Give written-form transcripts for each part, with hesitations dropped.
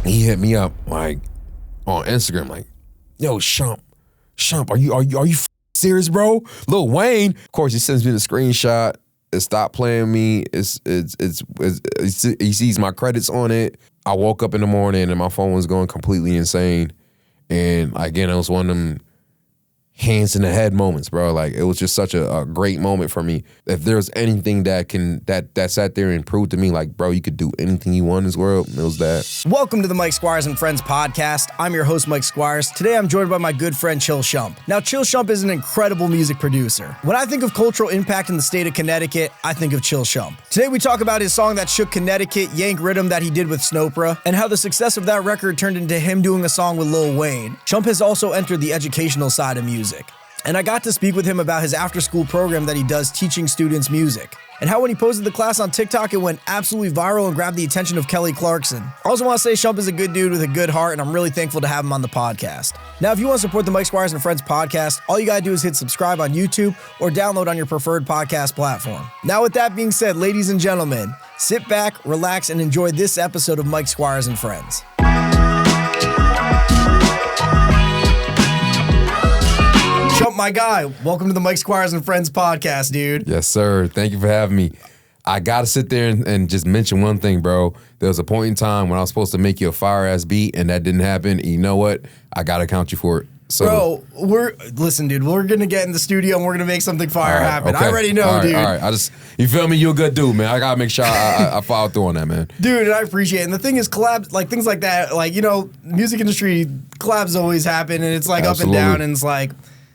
he hit me up like on Instagram, like, yo, Shump, are you serious, bro? Lil Wayne. Of course, he sends me the screenshot. It stopped playing me. He sees my credits on it. I woke up in the morning and my phone was going completely insane. And again, it was one of them hands in the head moments, bro. Like, it was just such a great moment for me. If there's anything that sat there and proved to me, like, bro, you could do anything you want in this world, it was that. Welcome to the Mike Squires and Friends podcast. I'm your host, Mike Squires. Today I'm joined by my good friend, Chill Shump. Now, Chill Shump is an incredible music producer. When I think of cultural impact in the state of Connecticut, I think of Chill Shump. Today we talk about his song that shook Connecticut, Yank Riddim, that he did with Snopra, and how the success of that record turned into him doing a song with Lil Wayne. Shump has also entered the educational side of music. And I got to speak with him about his after-school program that he does teaching students music, and how when he posted the class on TikTok, it went absolutely viral and grabbed the attention of Kelly Clarkson. I also want to say Shump is a good dude with a good heart, and I'm really thankful to have him on the podcast. Now, if you want to support the Mike Squires and Friends podcast, all you gotta do is hit subscribe on YouTube or download on your preferred podcast platform. Now, with that being said, ladies and gentlemen, sit back, relax, and enjoy this episode of Mike Squires and Friends. Shump, my guy, welcome to the Mike Squires and Friends podcast, dude. Yes, sir. Thank you for having me. I got to sit there and just mention one thing, bro. There was a point in time when I was supposed to make you a fire-ass beat, and that didn't happen. And you know what? I got to count you for it. So, bro, listen, dude, we're going to get in the studio and we're going to make something fire happen. Okay. I already know, dude. All right. You feel me? You're a good dude, man. I got to make sure I follow through on that, man. Dude, I appreciate it. And the thing is, collabs, like things like that, like, you know, music industry, collabs always happen, and it's like Absolutely. Up and down, and it's like,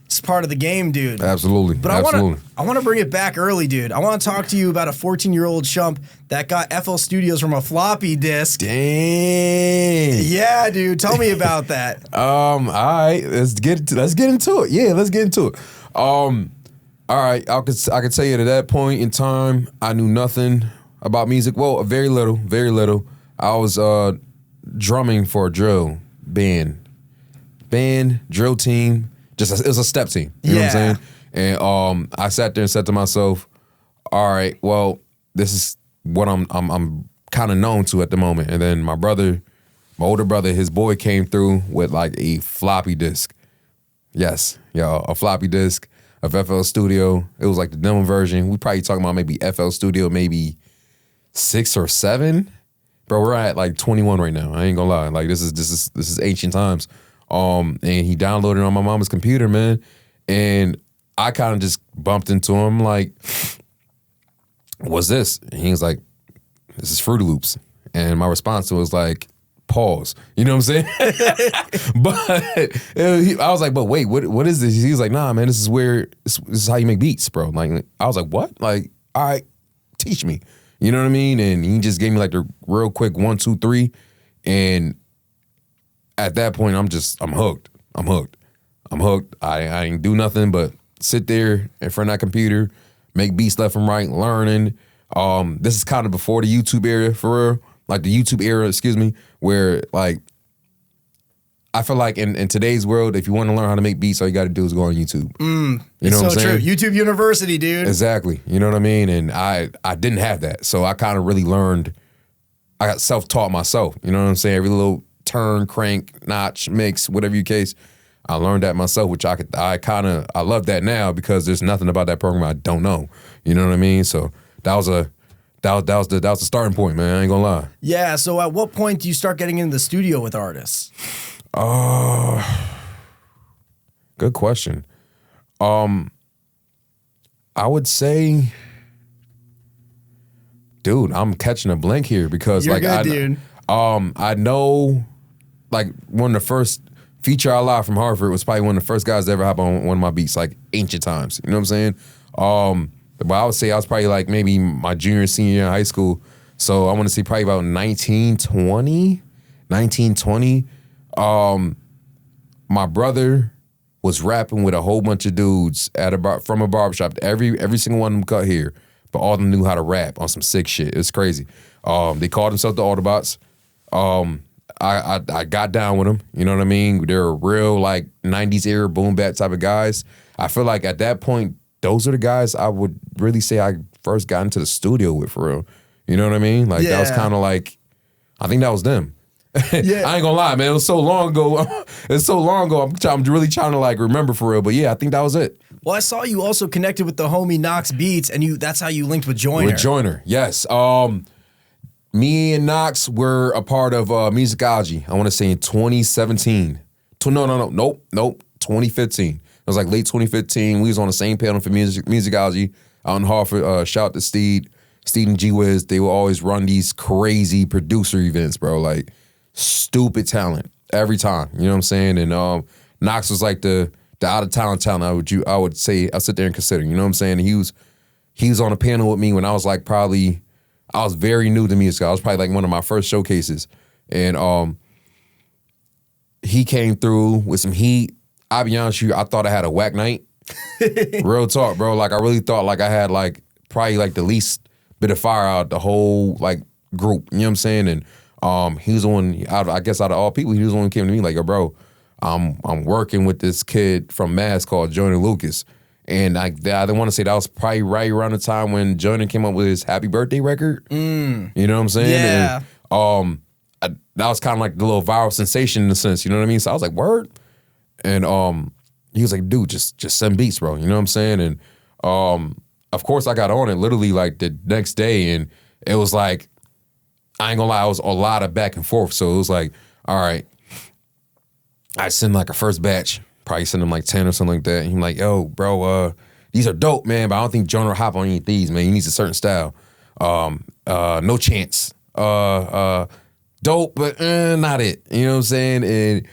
it's part of the game, dude. Absolutely. But I want to bring it back early, dude. I want to talk to you about a 14-year-old Shump that got FL Studios from a floppy disk. Dang. Yeah, dude. Tell me about that. All right. Let's get into it. Yeah, let's get into it. All right. I could tell you at that point in time, I knew nothing about music. Well, very little. I was drumming for a drill band, drill team. It was a step team. You know what I'm saying? And I sat there and said to myself, all right, well, this is what I'm kind of known to at the moment. And then my older brother, his boy came through with like a floppy disk. Yes, y'all, a floppy disk of FL Studio. It was like the demo version. We probably talking about maybe FL Studio, maybe 6 or 7. Bro, we're at like 21 right now. I ain't gonna lie. Like this is ancient times. And he downloaded it on my mama's computer, man. And I kind of just bumped into him like, what's this? And he was like, this is Fruity Loops. And my response to it was like, pause. You know what I'm saying? I was like, but wait, what is this? He was like, nah, man, this is how you make beats, bro. Like, I was like, what? Like, all right, teach me. You know what I mean? And he just gave me like the real quick 1, 2, 3. And at that point, I'm hooked. I ain't do nothing but sit there in front of that computer, make beats left and right, learning. This is kind of before the YouTube era, for real. Like the YouTube era, excuse me, where like, I feel like in today's world, if you want to learn how to make beats, all you got to do is go on YouTube. You know what I'm saying? True. YouTube University, dude. Exactly. You know what I mean? And I didn't have that. So I kind of really learned, I got self-taught myself. You know what I'm saying? Every little turn, crank, notch, mix, whatever your case. I learned that myself, which I love that now because there's nothing about that program I don't know. You know what I mean? So that was the starting point, man. I ain't gonna lie. Yeah. So at what point do you start getting into the studio with artists? Good question. I would say, dude, I'm catching a blank here because You're good, dude. I know. Like, one of the first feature I live from Hartford was probably one of the first guys to ever hop on one of my beats, like ancient times. You know what I'm saying? But I would say I was probably like maybe my junior, senior year in high school. So I want to say probably about 1920. My brother was rapping with a whole bunch of dudes from a barbershop. Every single one of them cut hair, but all of them knew how to rap on some sick shit. It was crazy. They called themselves the Autobots. I got down with them, you know what I mean? They're real like 90s era boom bap type of guys. I feel like at that point, those are the guys I would really say I first got into the studio with, for real. You know what I mean? Like that was kind of like, I think that was them. Yeah. I ain't gonna lie, man. It was so long ago. It's so long ago. I'm really trying to like remember for real. But yeah, I think that was it. Well, I saw you also connected with the homie Knox Beats, and that's how you linked with Joyner. With Joyner, yes. Me and Knox were a part of Musicology. I want to say in 2017. Nope. 2015. It was like late 2015. We was on the same panel for Musicology out in Hartford. Shout out to Steed and G-Wiz. They would always run these crazy producer events, bro. Like stupid talent every time. You know what I'm saying? And Knox was like the out of town talent. I would say I sit there and consider. You know what I'm saying? And he was on a panel with me when I was like I was very new to music. I was probably like one of my first showcases, and he came through with some heat. I'll be honest with you, I thought I had a whack night. Real talk, bro. Like I really thought like I had like probably like the least bit of fire out the whole like group. You know what I'm saying? And he was the one out of all people, he was the one who came to me like, yo, bro, I'm working with this kid from Mass called Joyner Lucas. And I didn't want to say that was probably right around the time when Joyner came up with his Happy Birthday record. You know what I'm saying? Yeah. And, that was kind of like the little viral sensation in a sense. You know what I mean? So I was like, word. And he was like, dude, just send beats, bro. You know what I'm saying? And of course I got on it literally like the next day, and it was like, I ain't gonna lie, it was a lot of back and forth. So it was like, all right, I send like a first batch, probably send him like 10 or something like that. And he's like, yo, bro, these are dope, man, but I don't think Joyner will hop on any of these, man. He needs a certain style. No chance. Dope, but not it. You know what I'm saying? And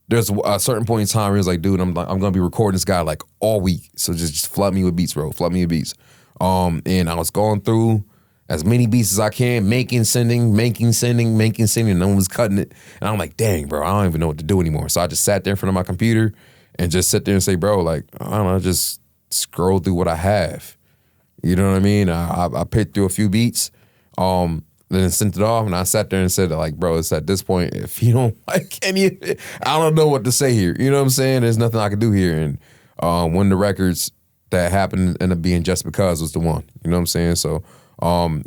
there's a certain point in time where he was like, dude, I'm gonna be recording this guy like all week. So just flood me with beats, bro. Flood me with beats. And I was going through as many beats as I can, making, sending. No one was cutting it. And I'm like, dang, bro, I don't even know what to do anymore. So I just sat there in front of my computer and just sit there and say, bro, like, I don't know, just scroll through what I have. You know what I mean? I picked through a few beats, then sent it off, and I sat there and said, like, bro, it's at this point, if you don't like any of it, I don't know what to say here. You know what I'm saying? There's nothing I can do here. And one of the records that happened ended up being Just Because was the one. You know what I'm saying? So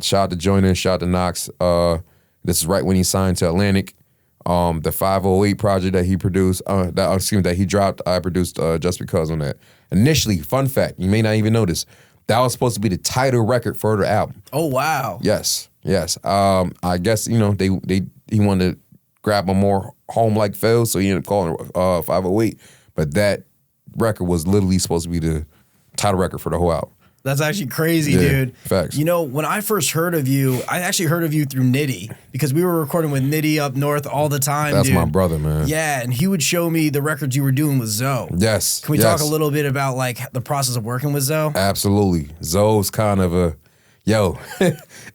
shout out to Joyner, shout out to Knox. This is right when he signed to Atlantic. The 508 project that he produced, that he dropped, I produced Just Because on that. Initially, fun fact, you may not even know this, that was supposed to be the title record for the album. Oh, wow. Yes. I guess, you know, he wanted to grab a more home-like feel, so he ended up calling it 508. But that record was literally supposed to be the title record for the whole album. That's actually crazy, dude. Facts. You know, when I first heard of you, I actually heard of you through Nitty, because we were recording with Nitty up north all the time, That's dude. my brother, man. Yeah, and he would show me the records you were doing with Zoe. Yes. Can we talk a little bit about, like, the process of working with Zoe? Absolutely. Zoe's kind of yo,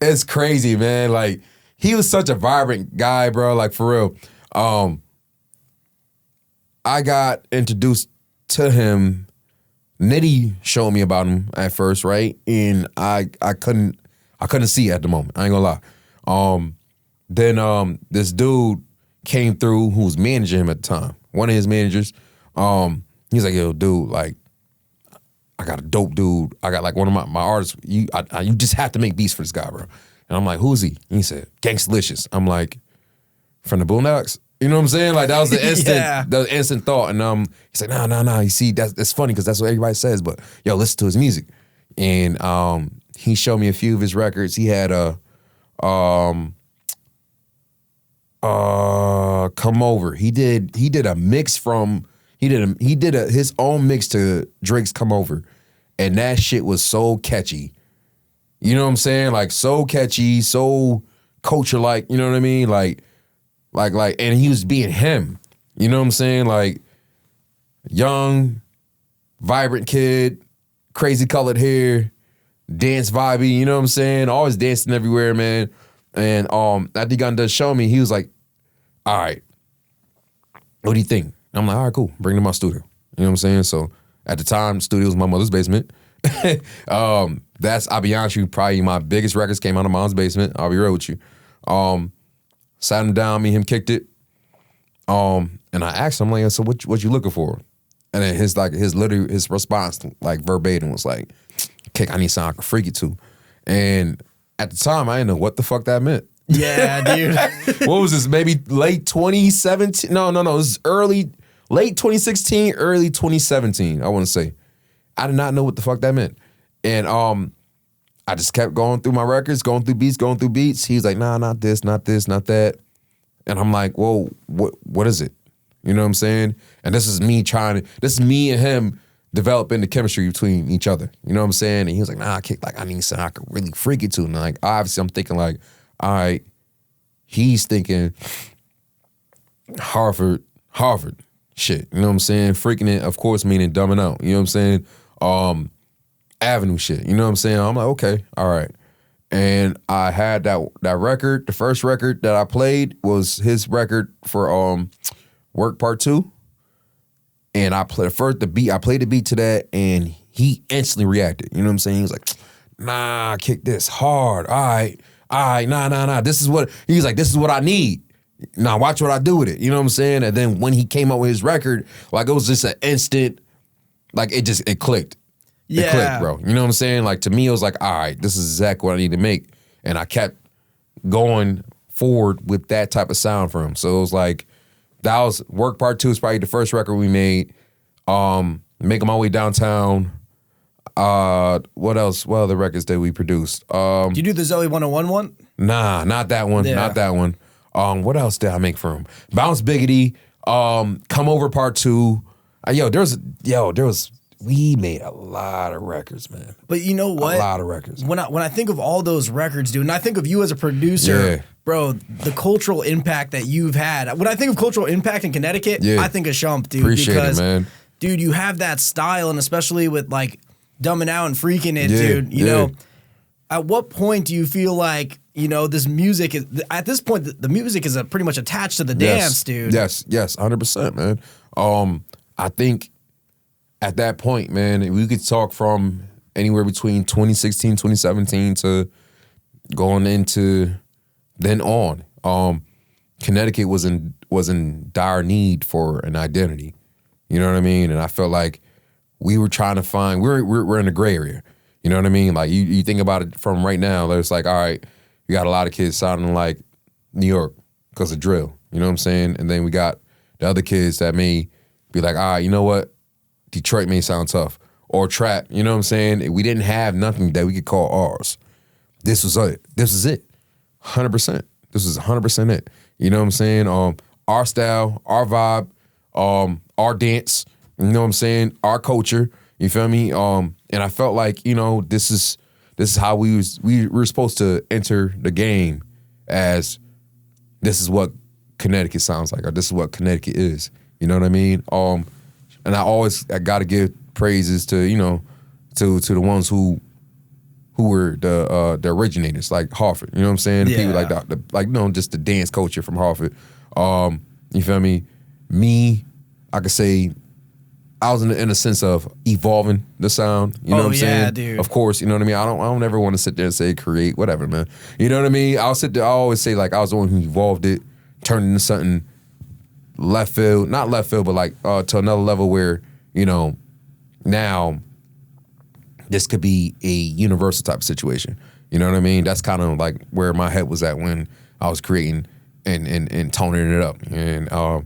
it's crazy, man. Like, he was such a vibrant guy, bro. Like, for real. I got introduced to him. Nitty showed me about him at first, right? And I couldn't see it at the moment. I ain't gonna lie. Then this dude came through who was managing him at the time. One of his managers. He's like, yo, dude, like, I got a dope dude. I got like one of my artists. You just have to make beats for this guy, bro. And I'm like, who's he? And he said, Gangstalicious. I'm like, from the Boondocks? You know what I'm saying? Like, that was the instant, the instant thought. And he's like, nah. You see, that's funny because that's what everybody says. But yo, listen to his music. And he showed me a few of his records. He had Come Over. He did a mix from his own mix to Drake's Come Over, and that shit was so catchy. You know what I'm saying? Like, so catchy, so culture-like. You know what I mean? Like, and he was being him. You know what I'm saying? Like, young, vibrant kid, crazy colored hair, dance vibey. You know what I'm saying? Always dancing everywhere, man. And after he got done showing me, he was like, all right, what do you think? I'm like, all right, cool. Bring him to my studio. You know what I'm saying? So at the time, the studio was my mother's basement. I'll be honest with you, probably my biggest records came out of mom's basement. I'll be real with you. Sat him down, me and him kicked it. And I asked him, like, so what you looking for? And then his response, like, verbatim was like, Kick, I need something I can freak it to. And at the time, I didn't know what the fuck that meant. Yeah, dude. What was this? Maybe late 2017? No. It was late 2016, early 2017, I want to say. I did not know what the fuck that meant. And I just kept going through my records, going through beats. He was like, nah, not this, not that. And I'm like, whoa, what is it? You know what I'm saying? And this is me and him developing the chemistry between each other. You know what I'm saying? And he was like, nah, I need something I could really freak it to. And like, obviously I'm thinking like, all right, he's thinking Harvard shit. You know what I'm saying? Freaking it, of course, meaning dumbing out. You know what I'm saying? Avenue shit. You know what I'm saying? I'm like, okay, all right. And I had that record. The first record that I played was his record for Work Part 2. And I played the beat to that, and he instantly reacted. You know what I'm saying? He was like, nah, kick this hard. All right, nah. This is what I need. Now watch what I do with it. You know what I'm saying? And then when he came out with his record, like it was just an instant, like it clicked. Yeah. It clicked, bro. You know what I'm saying? Like to me, it was like, all right, this is exactly what I need to make. And I kept going forward with that type of sound for him. So it was like, that was Work Part 2 is probably the first record we made. Making My Way Downtown. What else? What other records did we produce? Did you do the Zoe 101 one? Nah, not that one. Yeah. Not that one. What else did I make for him? Bounce Biggity. Come Over Part 2. We made a lot of records, man. But you know what? A lot of records. When I think of all those records, dude, and I think of you as a producer, bro, the cultural impact that you've had. When I think of cultural impact in Connecticut, I think of Shump, dude. Appreciate it, man. Dude, you have that style, and especially with like dumbing out and freaking it, dude. You know, at what point do you feel like, you know, this music is, at this point, the music is pretty much attached to the dance, dude? Yes, 100%, man. I think at that point, man, we could talk from anywhere between 2016, 2017 to going into then on. Connecticut was in dire need for an identity. You know what I mean? And I felt like we were trying to find, we're in the gray area. You know what I mean? Like you think about it from right now, it's like, all right, you got a lot of kids sounding like New York because of drill. You know what I'm saying? And then we got the other kids that may be like, all right, you know what? Detroit may sound tough. Or trap, you know what I'm saying? We didn't have nothing that we could call ours. This was it. 100%. This was 100% it. You know what I'm saying? Our style, our vibe, our dance, you know what I'm saying? Our culture, you feel me? And I felt like, you know, this is how we were supposed to enter the game, as this is what Connecticut sounds like, or this is what Connecticut is. You know what I mean? And I gotta give praises to, you know, to the ones who were the originators, like Hartford. You know what I'm saying? Yeah. People like you know, just the dance culture from Hartford. You feel me? Me, I could say I was in a sense of evolving the sound. You know what I'm saying? Dude. Of course, you know what I mean? I don't ever want to sit there and say create, whatever, man. You know what I mean? I always say like I was the one who evolved it, turned it into something left field, not left field, but like to another level where, you know, now this could be a universal type of situation. You know what I mean? That's kind of like where my head was at when I was creating and toning it up. And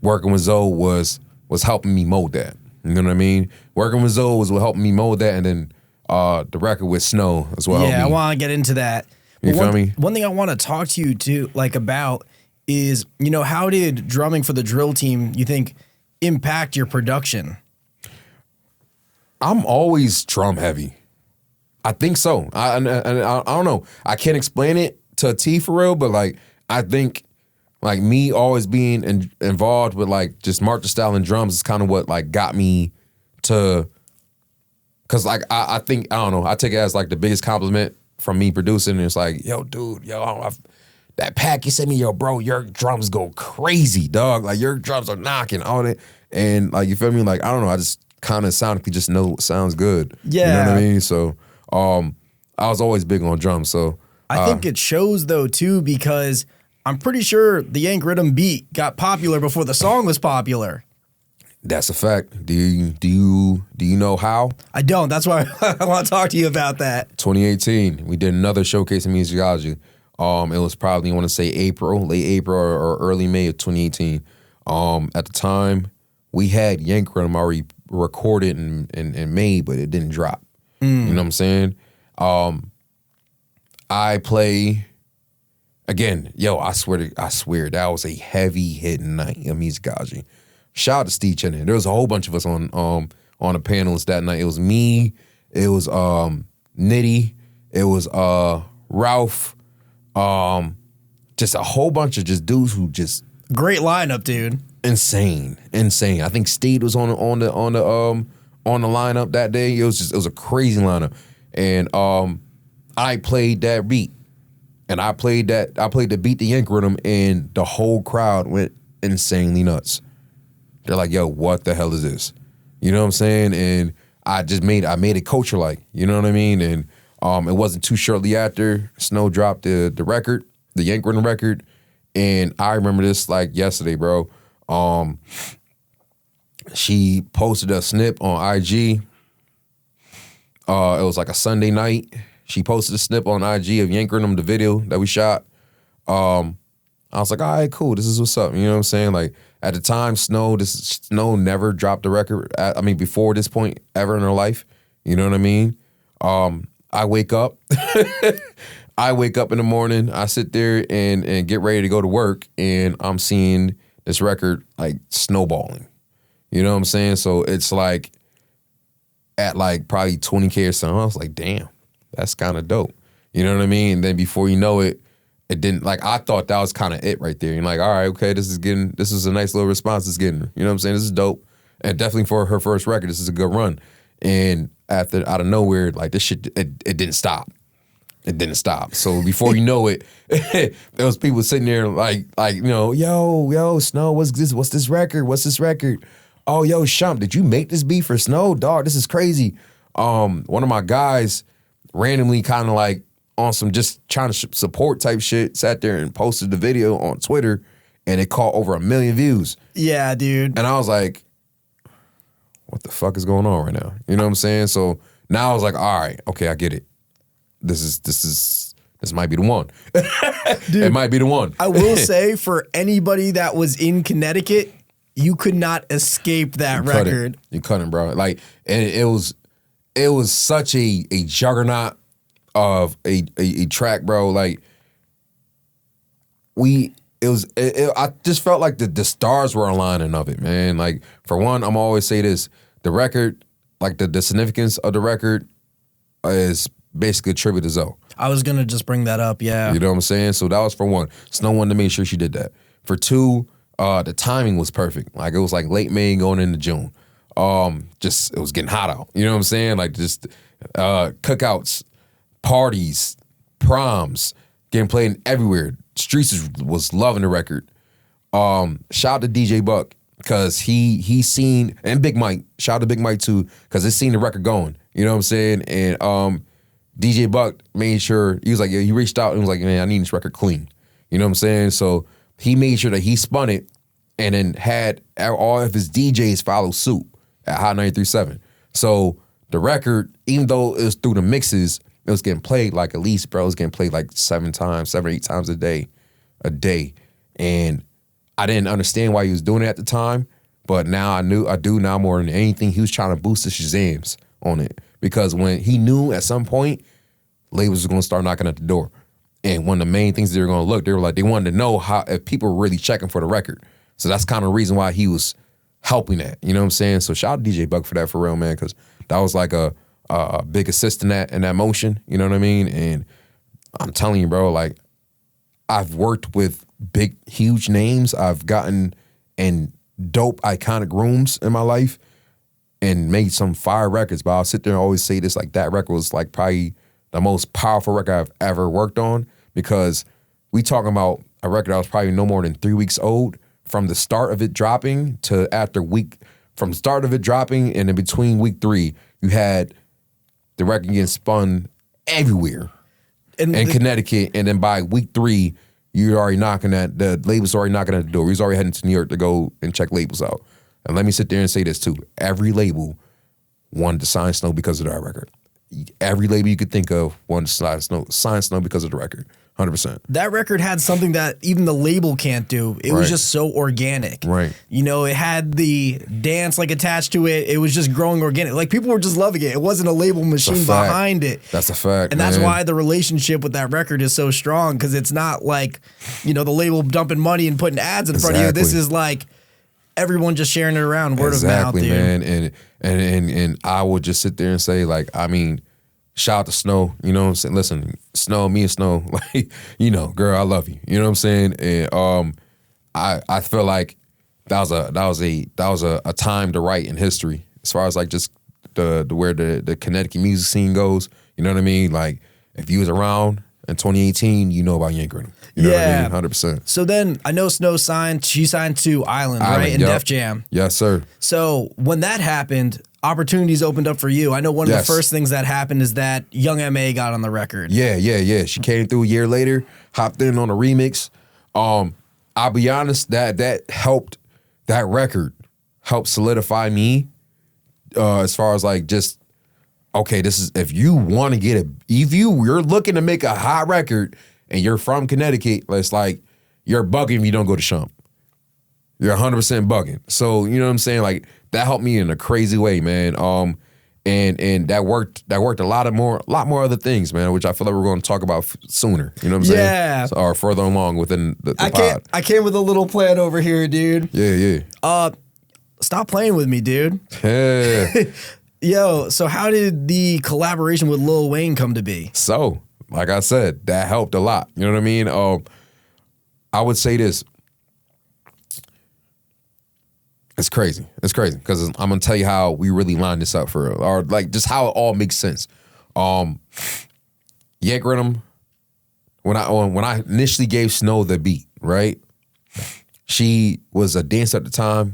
working with Zoe was helping me mold that. You know what I mean? Working with Zoe was what helped me mold that, and then the record with Snow as well. Yeah, I want to get into that. You feel me? One thing I want to talk to you too, like about, is, you know, how did drumming for the drill team, you think, impact your production? I'm always drum heavy. I think so. I don't know. I can't explain it to a T for real, but like I think like me always being involved with like just marcher style and drums is kind of what like got me to, cause like I think, I don't know, I take it as like the biggest compliment from me producing. And it's like, yo, dude, that pack you sent me, yo, bro, your drums go crazy, dog. Like your drums are knocking on it. And like, you feel me? Like, I don't know, I just kind of sonically just know it sounds good. Yeah. You know what I mean? So I was always big on drums. So I think it shows though too, because I'm pretty sure the Yank Riddim beat got popular before the song was popular. That's a fact. Do you know how? I don't. That's why I want to talk to you about that. 2018, we did another showcase in musicology. It was probably, I want to say late April or early May of 2018. At the time, we had Yank Riddim already recorded and made, but it didn't drop. You know what I'm saying? I play, again, yo, I swear, that was a heavy hitting night of musicology. Shout out to Tye Henney. There was a whole bunch of us on the panels that night. It was me, it was Nitty, it was Ralph, just a whole bunch of just dudes who just great lineup, dude. Insane. I think Steed was on the lineup that day. It was a crazy lineup, and I played that beat, and I played the beat to Yank Riddim, and the whole crowd went insanely nuts. They're like, "Yo, what the hell is this?" You know what I'm saying? And I made it culture like, you know what I mean? And it wasn't too shortly after Snow dropped the record, the Yank Riddim record, and I remember this like yesterday, bro. She posted a snip on IG. It was like a Sunday night. She posted a snip on IG of Yank Riddim, the video that we shot. I was like, all right, cool. This is what's up. You know what I'm saying? Like at the time, Snow never dropped a record. Before this point ever in her life. You know what I mean? I wake up. I wake up in the morning. I sit there and get ready to go to work, and I'm seeing this record like snowballing. You know what I'm saying? So it's like at like probably 20K or something. I was like, damn, that's kind of dope. You know what I mean? And then before you know it, it didn't, like, I thought that was kind of it right there. You're like, all right, okay, this is a nice little response it's getting. You know what I'm saying? This is dope. And definitely for her first record, this is a good run. And out of nowhere, like this shit, it didn't stop. It didn't stop. So before you know it, there was people sitting there like, you know, yo, Snow, what's this record? What's this record? Oh, yo, Shump, did you make this beat for Snow? Dog, this is crazy. One of my guys randomly kind of like on some just trying to support type shit, sat there and posted the video on Twitter, and it caught over 1 million views. Yeah, dude. And I was like, what the fuck is going on right now? You know what I'm saying? So now I was like, all right, okay, I get it. This might be the one. Dude, it might be the one. I will say, for anybody that was in Connecticut, you could not escape that record. You couldn't, bro. Like, and it was such a juggernaut of a track, bro. Like, I just felt like the stars were aligning of it, man. Like, for one, I'm always say this: the record, like the significance of the record, is basically a tribute to Zoe. I was gonna just bring that up, yeah. You know what I'm saying? So that was for one. Snow wanted to make sure she did that. For two, the timing was perfect. Like, it was like late May going into June. It was getting hot out. You know what I'm saying? Like, just cookouts, parties, proms, getting played everywhere. Streets was loving the record. Shout out to DJ Buck, because he seen, and Big Mike, shout out to Big Mike too, because they seen the record going. You know what I'm saying? And DJ Buck made sure, he was like, yeah, he reached out and was like, man, I need this record clean. You know what I'm saying? So he made sure that he spun it and then had all of his DJs follow suit at Hot 93.7. So the record, even though it was through the mixes, it was getting played like, at least, bro, it was getting played like 7 or 8 times a day. And I didn't understand why he was doing it at the time, but now I do now more than anything. He was trying to boost the Shazams on it, because when he knew at some point labels was going to start knocking at the door. And one of the main things they were going to look, they were like, they wanted to know if people were really checking for the record. So that's kind of the reason why he was helping that. You know what I'm saying? So shout out to DJ Buck for that, for real, man, because that was like a big assist in that motion. You know what I mean? And I'm telling you, bro, like, I've worked with big, huge names. I've gotten in dope, iconic rooms in my life and made some fire records. But I'll sit there and always say this, like, that record was like probably the most powerful record I've ever worked on, because we talking about a record that was probably no more than 3 weeks old from the start of it dropping to from the start of it dropping, and in between week 3, you had the record getting spun everywhere in Connecticut, and then by week 3, you're already the labels already knocking at the door. We was already heading to New York to go and check labels out. And let me sit there and say this too: every label wanted to sign Snow because of that record. Every label you could think of wanted to sign Snow because of the record. 100%. That record had something that even the label can't do. It was Right. just so organic. Right. You know, it had the dance like attached to it. It was just growing organic. Like people were just loving it. It wasn't a label machine fact. behind it. That's a fact, And that's man. why the relationship with that record is so strong, because it's not like, you know, the label dumping money and putting ads in front of you. This Exactly. is like everyone just sharing it around, word of mouth, dude. man. And I would just sit there and say, like, I mean, shout out to Snow, you know what I'm saying? Listen, Snow, me and Snow, like, you know, girl, I love you. You know what I'm saying? And I feel like that was a time to write in history as far as like just the where the Connecticut music scene goes. You know what I mean? Like, if you was around in 2018, you know about Yank Riddim. You know what I mean? 100%. So then I know Snow signed. She signed to Island, right? And yup. Def Jam. Yes, sir. So when that happened, opportunities opened up for you. I know one of Yes. the first things that happened is that Young M.A. got on the record. Yeah. She came through a year later, hopped in on a remix. I'll be honest, that helped, that record helped solidify me as far as like just, okay, this is, if you want to get it, if you're looking to make a hot record and you're from Connecticut, it's like, you're bugging if you don't go to Shump. You're 100% bugging. So, you know what I'm saying? Like, that helped me in a crazy way, man. And that worked a lot more other things, man, which I feel like we're going to talk about sooner. You know what I'm Yeah. saying? So, or further along within the pod. I came with a little plan over here, dude. Yeah. Stop playing with me, dude. Yeah. Yo, so how did the collaboration with Lil Wayne come to be? So, like I said, that helped a lot. You know what I mean? I would say this. It's crazy. It's crazy because I'm gonna tell you how we really lined this up or like just how it all makes sense. Yank Riddim, when I initially gave Snow the beat, right? She was a dancer at the time.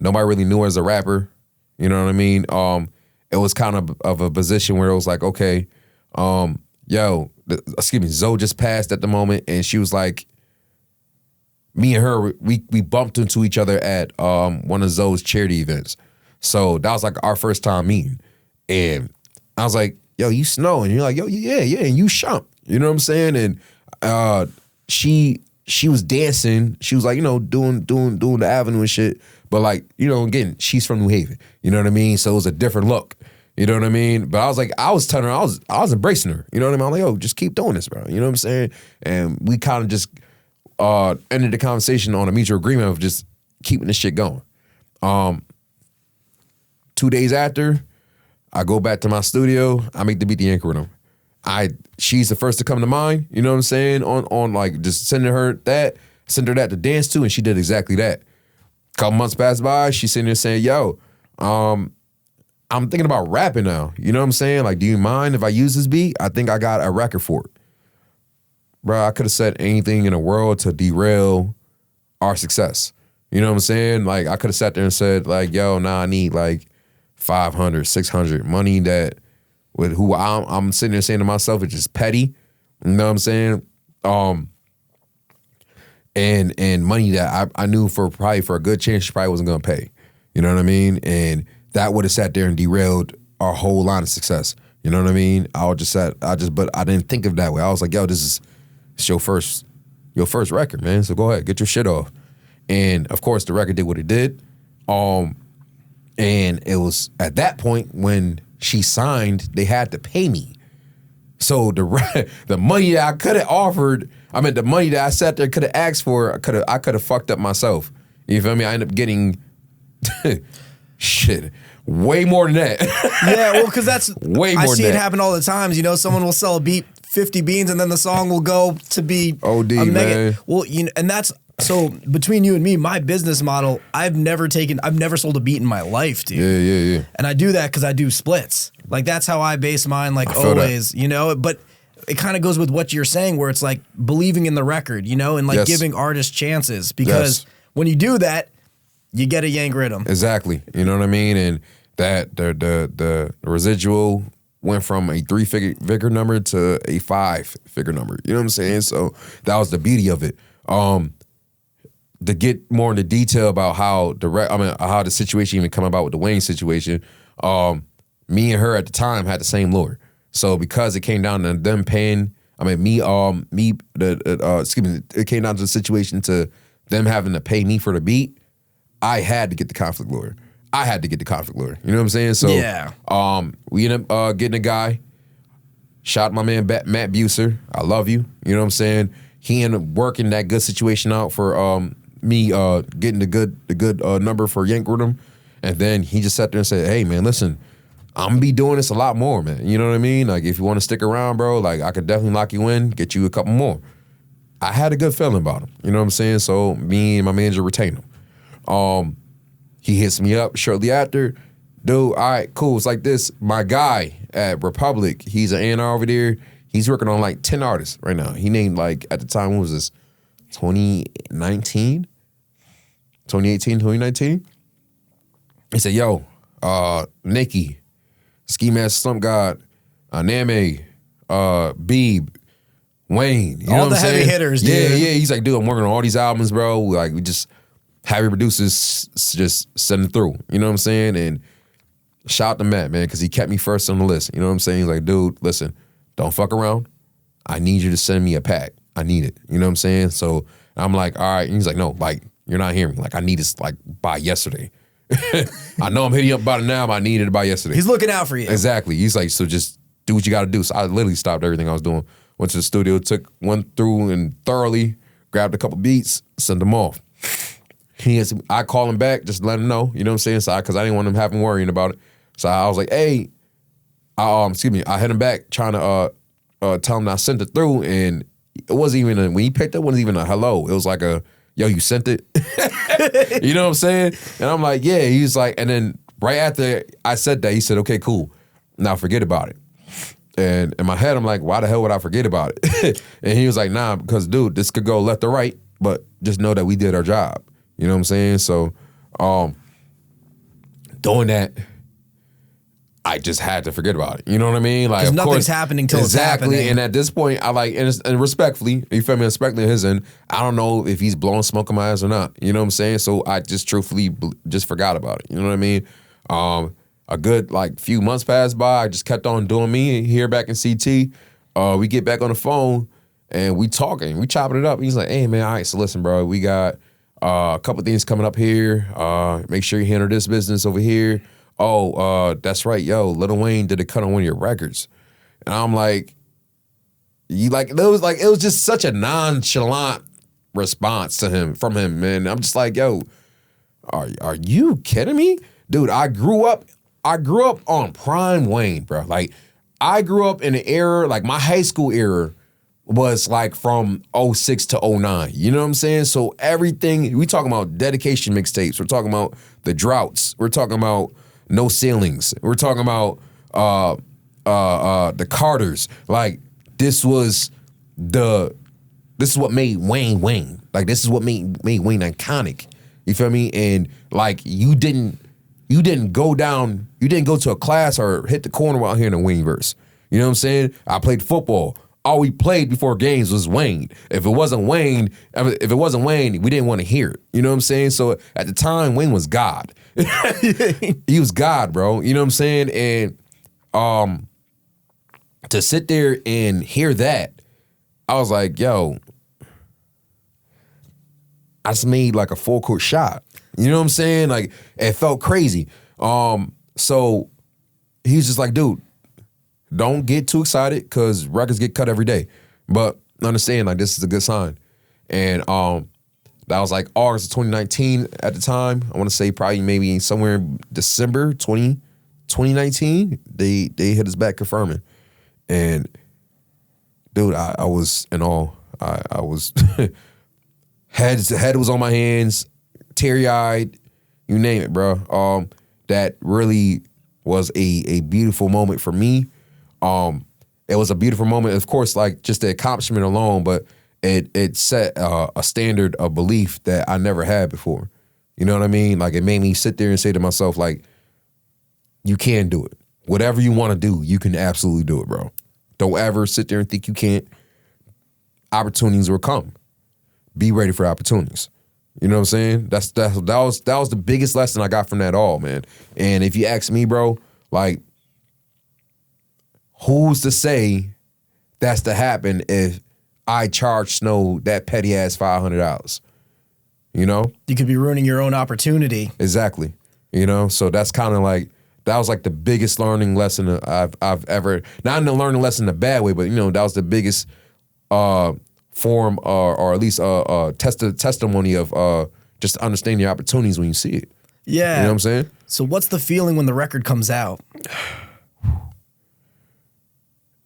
Nobody really knew her as a rapper. You know what I mean? It was kind of a position where it was like, okay, Zoe just passed at the moment, and she was like, me and her, we bumped into each other at one of Zoe's charity events. So that was like our first time meeting. And I was like, yo, you Snow. And you're like, yo, yeah, and you Shump. You know what I'm saying? And she was dancing. She was like, you know, doing the avenue and shit. But like, you know, again, she's from New Haven. You know what I mean? So it was a different look. You know what I mean? But I was like, I was telling her, I was embracing her. You know what I mean? I'm like, yo, just keep doing this, bro. You know what I'm saying? And we kind of just ended the conversation on a mutual agreement of just keeping this shit going. 2 days after, I go back to my studio. I make the beat the Yank Riddim. She's the first to come to mind. You know what I'm saying? On like just send her that to dance to, and she did exactly that. A couple months passed by. She's sitting there saying, "Yo, I'm thinking about rapping now. You know what I'm saying? Like, do you mind if I use this beat? I think I got a record for it." Bro, I could have said anything in the world to derail our success. You know what I'm saying? Like, I could have sat there and said, like, yo, nah, I need like 500, 600 money that with who I'm sitting there saying to myself, it's just petty. You know what I'm saying? And money that I knew for a good chance she probably wasn't gonna pay. You know what I mean? And that would have sat there and derailed our whole line of success. You know what I mean? But I didn't think of it that way. I was like, yo, it's your first record, man. So go ahead, get your shit off. And of course, the record did what it did. And it was at that point when she signed, they had to pay me. So the money that I could have offered, the money that I sat there could have asked for, I could have fucked up myself. You feel me? I ended up getting shit. Way more than that. Yeah, well, because that's way more. I see than it that. happen all the times. You know, someone will sell a beat 50 beans, and then the song will go to be OD, a mega. man. Well, you know, and that's so between you and me, my business model. I've never sold a beat in my life, dude. Yeah. And I do that because I do splits. Like that's how I base mine. Like always, you know. But it kind of goes with what you're saying, where it's like believing in the record, you know, and like giving artists chances because when you do that, you get a Yank Riddim. Exactly. You know what I mean? And that the residual went from a 3-figure number to a 5-figure number. You know what I'm saying? So that was the beauty of it. To get more into detail about how the situation even come about with the Wayne situation, me and her at the time had the same lawyer. So because it came down to them paying, I mean, excuse me, it came down to the situation to them having to pay me for the beat. I had to get the conflict lawyer. You know what I'm saying? So we ended up getting a guy. Shout out my man Matt Buser. I love you. You know what I'm saying? He ended up working that good situation out for me getting the good number for Yank Riddim. And then he just sat there and said, hey man, listen, I'm gonna be doing this a lot more, man. You know what I mean? Like if you want to stick around, bro, like I could definitely lock you in, get you a couple more. I had a good feeling about him. You know what I'm saying? So me and my manager retained him. He hits me up shortly after. Dude, all right, cool. It's like this. My guy at Republic, he's an A&R over there. He's working on like 10 artists right now. He named like, at the time, what was this? 2018, 2019. He said, yo, Nikki, Ski Mask Slump God, Name, Beeb, Wayne. You know all what the I'm heavy saying? hitters, dude. Yeah. He's like, dude, I'm working on all these albums, bro. Like, we just heavy producers just sending through. You know what I'm saying? And shout out to Matt, man, because he kept me first on the list. You know what I'm saying? He's like, dude, listen, don't fuck around. I need you to send me a pack. I need it. You know what I'm saying? So I'm like, all right. And he's like, no, like, you're not hearing me. Like, I need this like by yesterday. I know I'm hitting you up about it now, but I needed it by yesterday. He's looking out for you. Exactly. He's like, so just do what you got to do. So I literally stopped everything I was doing. Went to the studio, went through and thoroughly grabbed a couple beats, sent them off. I call him back, just let him know, you know what I'm saying? So because I didn't want him having worrying about it. So I was like, hey, excuse me, I hit him back trying to tell him that I sent it through, and it wasn't even when he picked up, it wasn't even a hello. It was like a, yo, you sent it? You know what I'm saying? And I'm like, yeah. He's like, and then right after I said that, he said, okay, cool. Now forget about it. And in my head, I'm like, why the hell would I forget about it? And he was like, nah, because dude, this could go left or right, but just know that we did our job. You know what I'm saying? So doing that, I just had to forget about it. You know what I mean? Like, of nothing's course, happening till it's happening. And at this point, I like, and respectfully, you feel me? Respectfully his end, I don't know if he's blowing smoke in my ass or not. You know what I'm saying? So I just truthfully just forgot about it. You know what I mean? A good like few months passed by. I just kept on doing me here back in CT. We get back on the phone and we talking, we chopping it up. He's like, hey man, all right, so listen, bro, we got a couple things coming up here. Make sure you handle this business over here. Oh, that's right, yo, Lil Wayne did a cut on one of your records. And I'm like, it was just such a nonchalant response from him, man. I'm just like, yo, are you kidding me? Dude, I grew up on prime Wayne, bro. Like, I grew up in an era, like my high school era was like from 06 to 09. You know what I'm saying? So everything, we talking about dedication mixtapes. We're talking about the droughts. We're talking about No Ceilings. We're talking about the Carters. Like, this is what made Wayne Wayne. Like, this is what made Wayne iconic. You feel me? And like, you didn't go to a class or hit the corner while hearing a Wayne verse. You know what I'm saying? I played football. All we played before games was Wayne. If it wasn't Wayne, we didn't want to hear it. You know what I'm saying? So at the time, Wayne was God. He was God, bro. You know what I'm saying? And to sit there and hear that, I was like, yo, I just made like a full court shot. You know what I'm saying? Like, it felt crazy. So he's just like, dude, don't get too excited because records get cut every day. But understand, like, this is a good sign. And that was like August of 2019 at the time. I want to say probably maybe somewhere in December 2019, they hit us back confirming. And dude, I was in awe. I was head was on my hands, teary-eyed, you name it, bro. That really was a beautiful moment for me. It was a beautiful moment, of course, like just the accomplishment alone, but it set a standard of belief that I never had before. You know what I mean? Like, it made me sit there and say to myself, like, you can do it. Whatever you want to do, you can absolutely do it, bro. Don't ever sit there and think you can't. Opportunities will come. Be ready for opportunities. You know what I'm saying? That was the biggest lesson I got from that all, man. And if you ask me, bro, like, who's to say that's to happen if I charge Snow that petty ass $500. You know? You could be ruining your own opportunity. Exactly. You know? So that's kind of like, that was like the biggest learning lesson I've ever, not in the learning lesson in a bad way, but you know, that was the biggest form or at least testimony of just understanding your opportunities when you see it. Yeah. You know what I'm saying? So what's the feeling when the record comes out?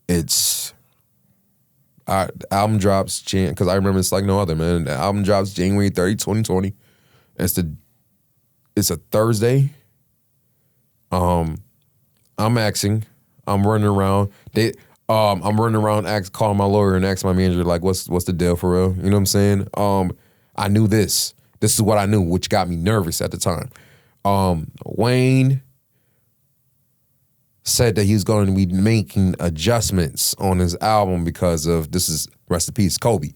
It's album drops because I remember it's like no other, man. The album drops January 30, 2020. It's a Thursday. I'm running around. I'm running around, calling my lawyer and asking my manager like, what's the deal for real? You know what I'm saying? I knew this. This is what I knew, which got me nervous at the time. Wayne said that he was going to be making adjustments on his album because of, this is, rest in peace, Kobe.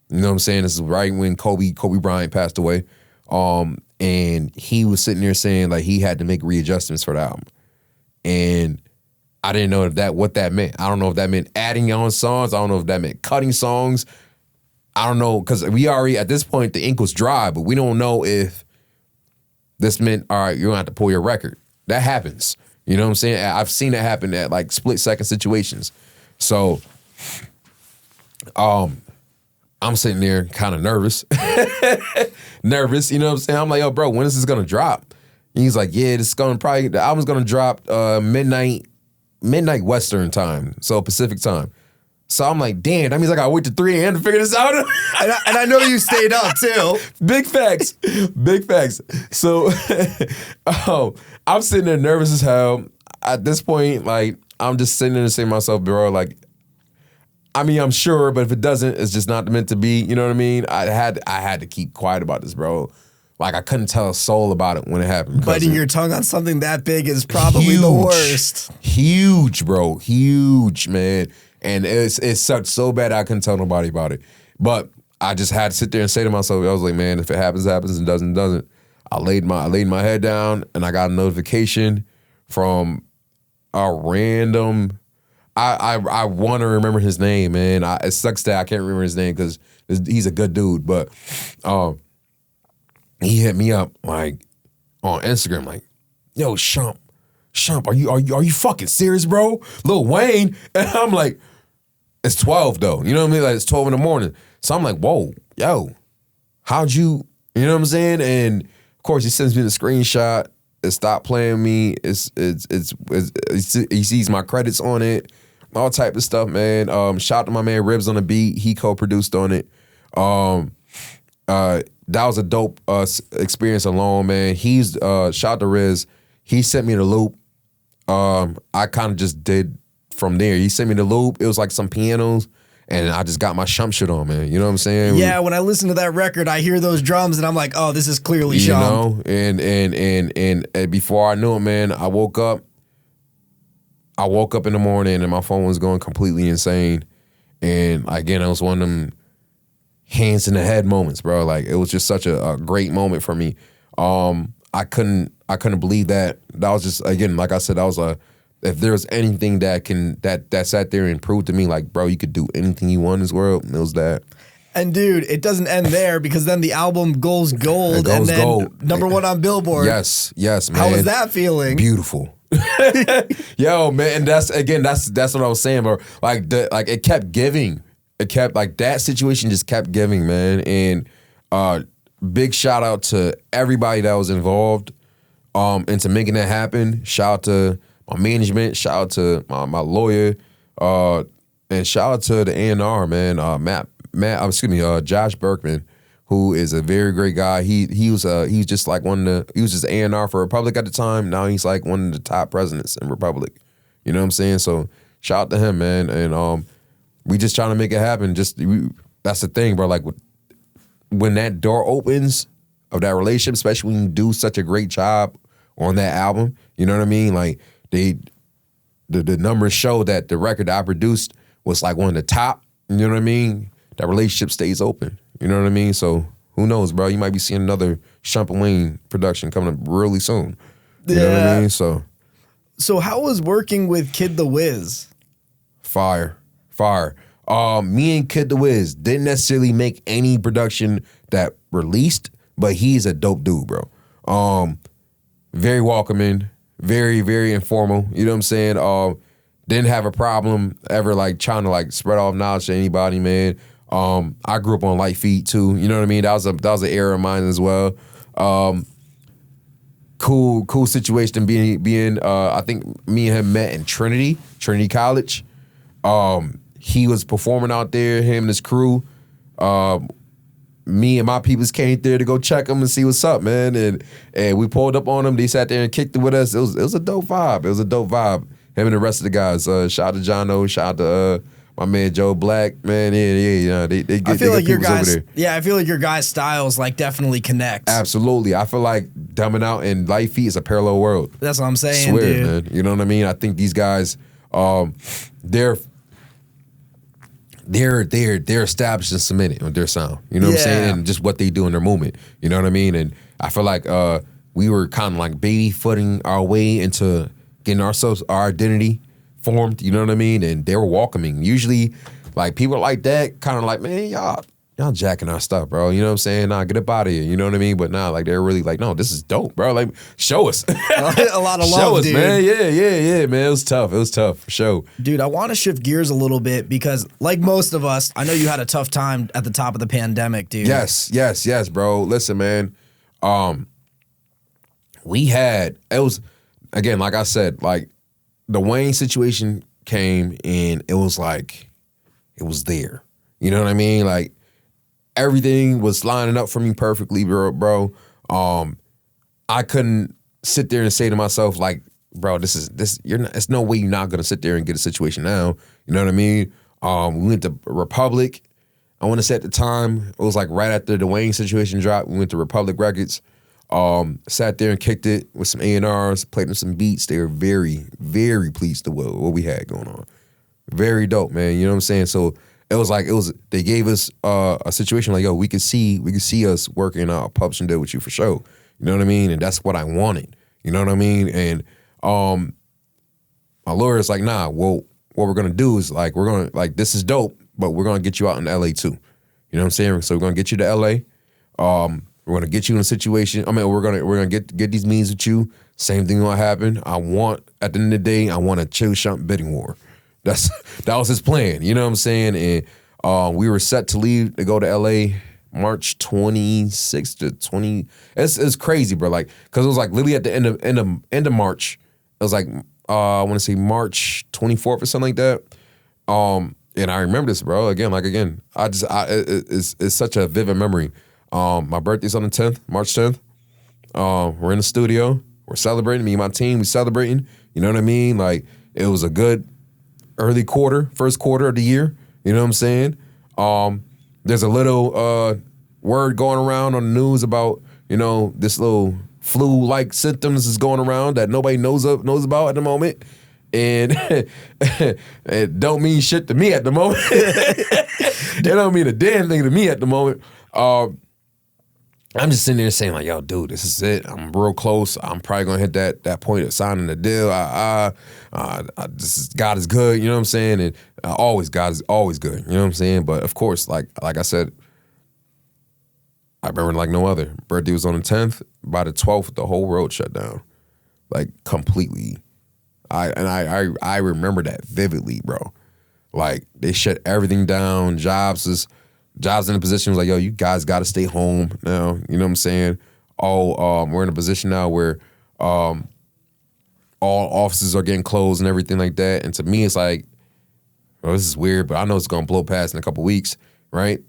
You know what I'm saying? This is right when Kobe Bryant passed away. And he was sitting there saying like he had to make readjustments for the album. And I didn't know what that meant. I don't know if that meant adding on songs. I don't know if that meant cutting songs. I don't know, because we already, at this point, the ink was dry, but we don't know if this meant, all right, you're going to have to pull your record. That happens. You know what I'm saying? I've seen it happen at like split-second situations. So, I'm sitting there kind of nervous. Nervous, you know what I'm saying? I'm like, yo, bro, when is this going to drop? And he's like, yeah, the album's going to drop midnight Western time, so Pacific time. So I'm like, damn, that means I got to wait to 3 a.m. to figure this out. and I know you stayed up too. Big facts. Big facts. So I'm sitting there nervous as hell. At this point, like, I'm just sitting there and saying to myself, bro, like, I mean, I'm sure, but if it doesn't, it's just not meant to be. You know what I mean? I had to keep quiet about this, bro. Like, I couldn't tell a soul about it when it happened. Biting your tongue on something that big is probably the worst. Huge, bro. Huge, man. And it sucked so bad I couldn't tell nobody about it. But I just had to sit there and say to myself, I was like, man, if it happens, it happens, and doesn't, doesn't. I laid my head down and I got a notification from a random, I want to remember his name, man. It sucks that I can't remember his name because he's a good dude. But he hit me up like on Instagram, like, yo, Shump, are you fucking serious, bro? Lil Wayne? And I'm like, it's 12 though. You know what I mean? Like, it's 12 in the morning. So I'm like, whoa, yo, how'd you know what I'm saying? And of course he sends me the screenshot. It stopped playing me. He sees my credits on it, all type of stuff, man. Shout out to my man Ribs on the beat. He co-produced on it. That was a dope experience alone, man. He's shout out to Riz. He sent me the loop. I kind of just did from there. He sent me the loop. It was like some pianos, and I just got my Shump shit on, man. You know what I'm saying? Yeah, when I listen to that record, I hear those drums, and I'm like, oh, this is clearly Shump. You know, and before I knew it, man, I woke up in the morning, and my phone was going completely insane. And again, it was one of them hands in the head moments, bro. Like, it was just such a great moment for me. I couldn't believe that. That was just, again, like I said, that was if there's anything that sat there and proved to me, like, bro, you could do anything you want in this world, it was that. And dude, it doesn't end there because then the album goes gold. It goes and then gold. #1 on Billboard. Yes, man. How was that feeling? Beautiful. Yo, man, and that's what I was saying, bro. Like, it kept giving. It kept, like, that situation just kept giving, man. And big shout out to everybody that was involved into making that happen. Shout out to my management. Shout out to my lawyer. And shout out to the A&R, man. Josh Berkman, who is a very great guy. He was just like he was just A&R for Republic at the time. Now he's like one of the top presidents in Republic. You know what I'm saying? So shout out to him, man. And we just trying to make it happen. That's the thing, bro. Like, when that door opens of that relationship, especially when you do such a great job on that album, you know what I mean? Like, the numbers show that the record that I produced was like one of the top, you know what I mean? That relationship stays open, you know what I mean? So who knows, bro? You might be seeing another Shump and Wayne production coming up really soon. You know what I mean? So how was working with Kid the Wiz? Fire. Me and Kid the Wiz didn't necessarily make any production that released, but he's a dope dude, bro. Very welcoming, very, very informal. You know what I'm saying? Didn't have a problem ever like trying to like spread off knowledge to anybody, man. I grew up on light feet too. You know what I mean? That was an era of mine as well. Cool situation being. I think me and him met in Trinity College. He was performing out there. Him and his crew. Me and my peoples came there to go check him and see what's up, man. And we pulled up on him. They sat there and kicked it with us. It was a dope vibe. It was a dope vibe. Him and the rest of the guys. Shout out to Jono. Shout out to my man Joe Black. Man, yeah. They get. I feel like your guys over there. Yeah, I feel like your guys' styles like definitely connect. Absolutely. I feel like Dumbing Out and Light Feet is a parallel world. That's what I'm saying, Swear, dude. man. You know what I mean? I think these guys, they're established and cemented on their sound. You know what I'm saying? And just what they do in their movement. You know what I mean? And I feel like we were kind of like baby footing our way into getting ourselves, our identity formed. You know what I mean? And they were welcoming. Usually, like people like that, kind of like, man, y'all jacking our stuff, bro. You know what I'm saying? Nah, get up out of here. You know what I mean? But nah, like they're really like, no, this is dope, bro. Like, show us. A lot of love, show us, dude. man. Yeah, man. It was tough, for sure. Dude, I want to shift gears a little bit because, like most of us, I know you had a tough time at the top of the pandemic, dude. Yes, bro. Listen, man. It was, again, like I said, like the Wayne situation came and it was like, it was there. You know what I mean? Like everything was lining up for me perfectly, bro. I couldn't sit there and say to myself, like, bro, it's no way you're not gonna sit there and get a situation now. You know what I mean? We went to Republic. I want to say at the time, it was like right after the Wayne situation dropped, we went to Republic Records. Sat there and kicked it with some A&Rs, played them some beats. They were very, very pleased with what we had going on. Very dope, man. You know what I'm saying? So they gave us a situation like, yo, we could see us working out a publishing deal with you for sure. You know what I mean? And that's what I wanted. You know what I mean? And my lawyer's like, nah, well, what we're gonna do is like, we're gonna, like, this is dope, but we're gonna get you out in LA too. You know what I'm saying? So we're gonna get you to LA. We're gonna get you in a situation. I mean, we're gonna get these meetings with you. Same thing gonna happen. At the end of the day, I want a Chill Shump bidding war. That was his plan. You know what I'm saying? And we were set to leave to go to LA March 26th to 20. It's crazy, bro. Like, cause it was like literally at the end of March. It was like I want to say March 24th or something like that. And I remember this, bro. Again, it's such a vivid memory. My birthday's on the 10th, March 10th. We're in the studio. We're celebrating. Me and my team, we celebrating. You know what I mean? Like, it was a good first quarter of the year. You know what I'm saying? There's a little word going around on the news about, you know, this little flu-like symptoms is going around that nobody knows about at the moment. And it don't mean shit to me at the moment. It don't mean a damn thing to me at the moment. I'm just sitting there saying like, yo, dude, this is it. I'm real close. I'm probably gonna hit that point of signing the deal. God is good. You know what I'm saying? And God is always good. You know what I'm saying? But of course, like I said, I remember like no other. Birthday was on the 10th. By the 12th, the whole world shut down, like completely. I remember that vividly, bro. Like they shut everything down. Jobs in a position was like, yo, you guys got to stay home now. You know what I'm saying? We're in a position now where all offices are getting closed and everything like that. And to me, it's like, oh, this is weird, but I know it's gonna blow past in a couple weeks, right?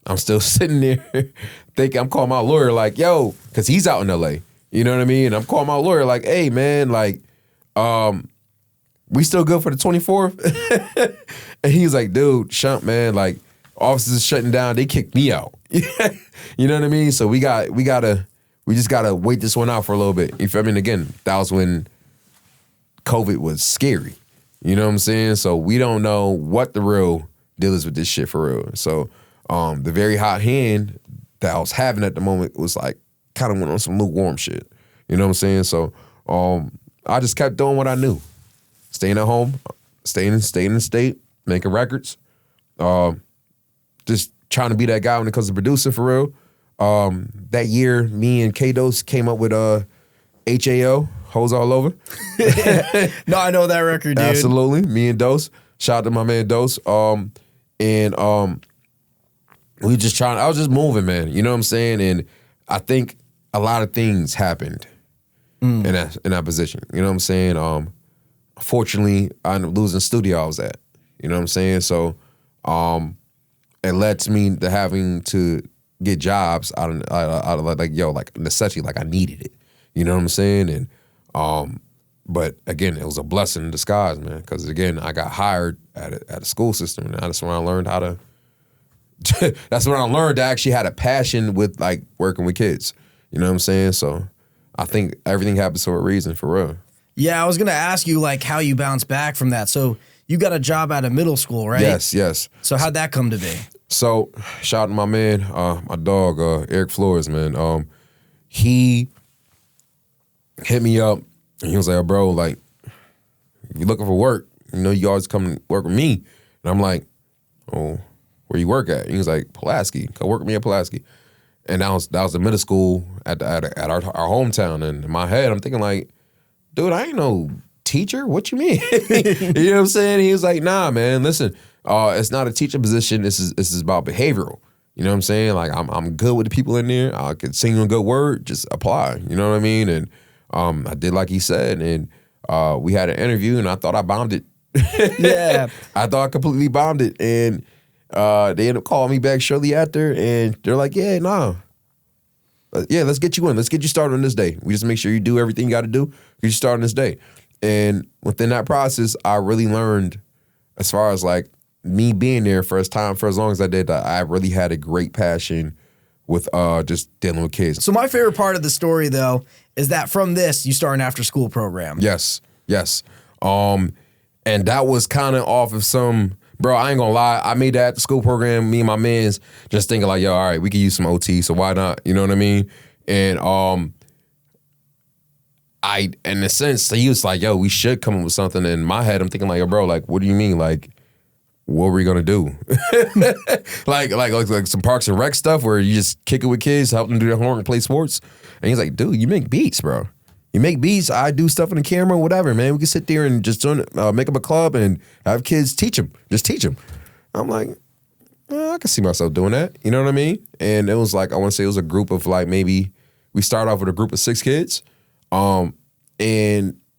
I'm still sitting there thinking, I'm calling my lawyer like, yo, because he's out in LA. You know what I mean? And I'm calling my lawyer like, hey, man, like, we still good for the 24th? And he's like, dude, Shump, man, like, offices shutting down, they kicked me out. You know what I mean? So we just gotta wait this one out for a little bit. I mean, again, that was when COVID was scary. You know what I'm saying? So we don't know what the real deal is with this shit for real. So the very hot hand that I was having at the moment was like kind of went on some lukewarm shit. You know what I'm saying? So I just kept doing what I knew. Staying at home, staying in the state, making records. Just trying to be that guy when it comes to producing for real. That year, me and K-Dose came up with HAO, Hoes All Over. No, I know that record, dude. Absolutely. Me and Dose. Shout out to my man Dose. We just trying, I was just moving, man. You know what I'm saying? And I think a lot of things happened in that position. You know what I'm saying? Fortunately, I ended up losing the studio I was at. You know what I'm saying? So it led to me to having to get jobs out of like necessity, like I needed it. You know what I'm saying? And but again, it was a blessing in disguise, man. Because again, I got hired at a school system, and that's when I learned how to. That's when I learned I actually had a passion with like working with kids. You know what I'm saying? So I think everything happens for a reason, for real. Yeah, I was gonna ask you like how you bounced back from that. So you got a job at a middle school, right? Yes. So how'd that come to be? So shout out to my man, my dog, Eric Flores, man. He hit me up and he was like, bro, like, if you're looking for work, you know, you always come work with me. And I'm like, oh, where you work at? And he was like, Pulaski. Come work with me at Pulaski. And that was the middle school at our hometown. And in my head, I'm thinking like, dude, I ain't no teacher. What you mean? You know what I'm saying? He was like, nah, man, listen, it's not a teacher position. This is about behavioral. You know what I'm saying? Like I'm good with the people in there. I could sing you a good word, just apply. You know what I mean? And I did like he said, and we had an interview, and I thought I bombed it. Yeah. I thought I completely bombed it. And they ended up calling me back shortly after, and they're like, yeah, nah. Yeah, let's get you in. Let's get you started on this day. We just make sure you do everything you got to do. Get you started on this day. And within that process, I really learned, as far as like me being there for as long as I did, that I really had a great passion with just dealing with kids. So my favorite part of the story, though, is that from this, you start an after-school program. Yes. And that was kind of off of some, bro, I ain't gonna lie, I made that school program, me and my mans, just thinking like, yo, all right, we could use some OT, so why not? You know what I mean? And in a sense, he was like, yo, we should come up with something. In my head, I'm thinking like, yo, bro, like, what do you mean? Like, what were we gonna do? like some Parks and Rec stuff where you just kick it with kids, help them do their homework and play sports. And he's like, dude, you make beats, bro. You make beats. I do stuff on the camera, whatever, man. We can sit there and just make up a club and have kids teach them. Just teach them. I'm like, I can see myself doing that. You know what I mean? And it was like, I want to say it was a group of like maybe, we started off with a group of 6 kids. And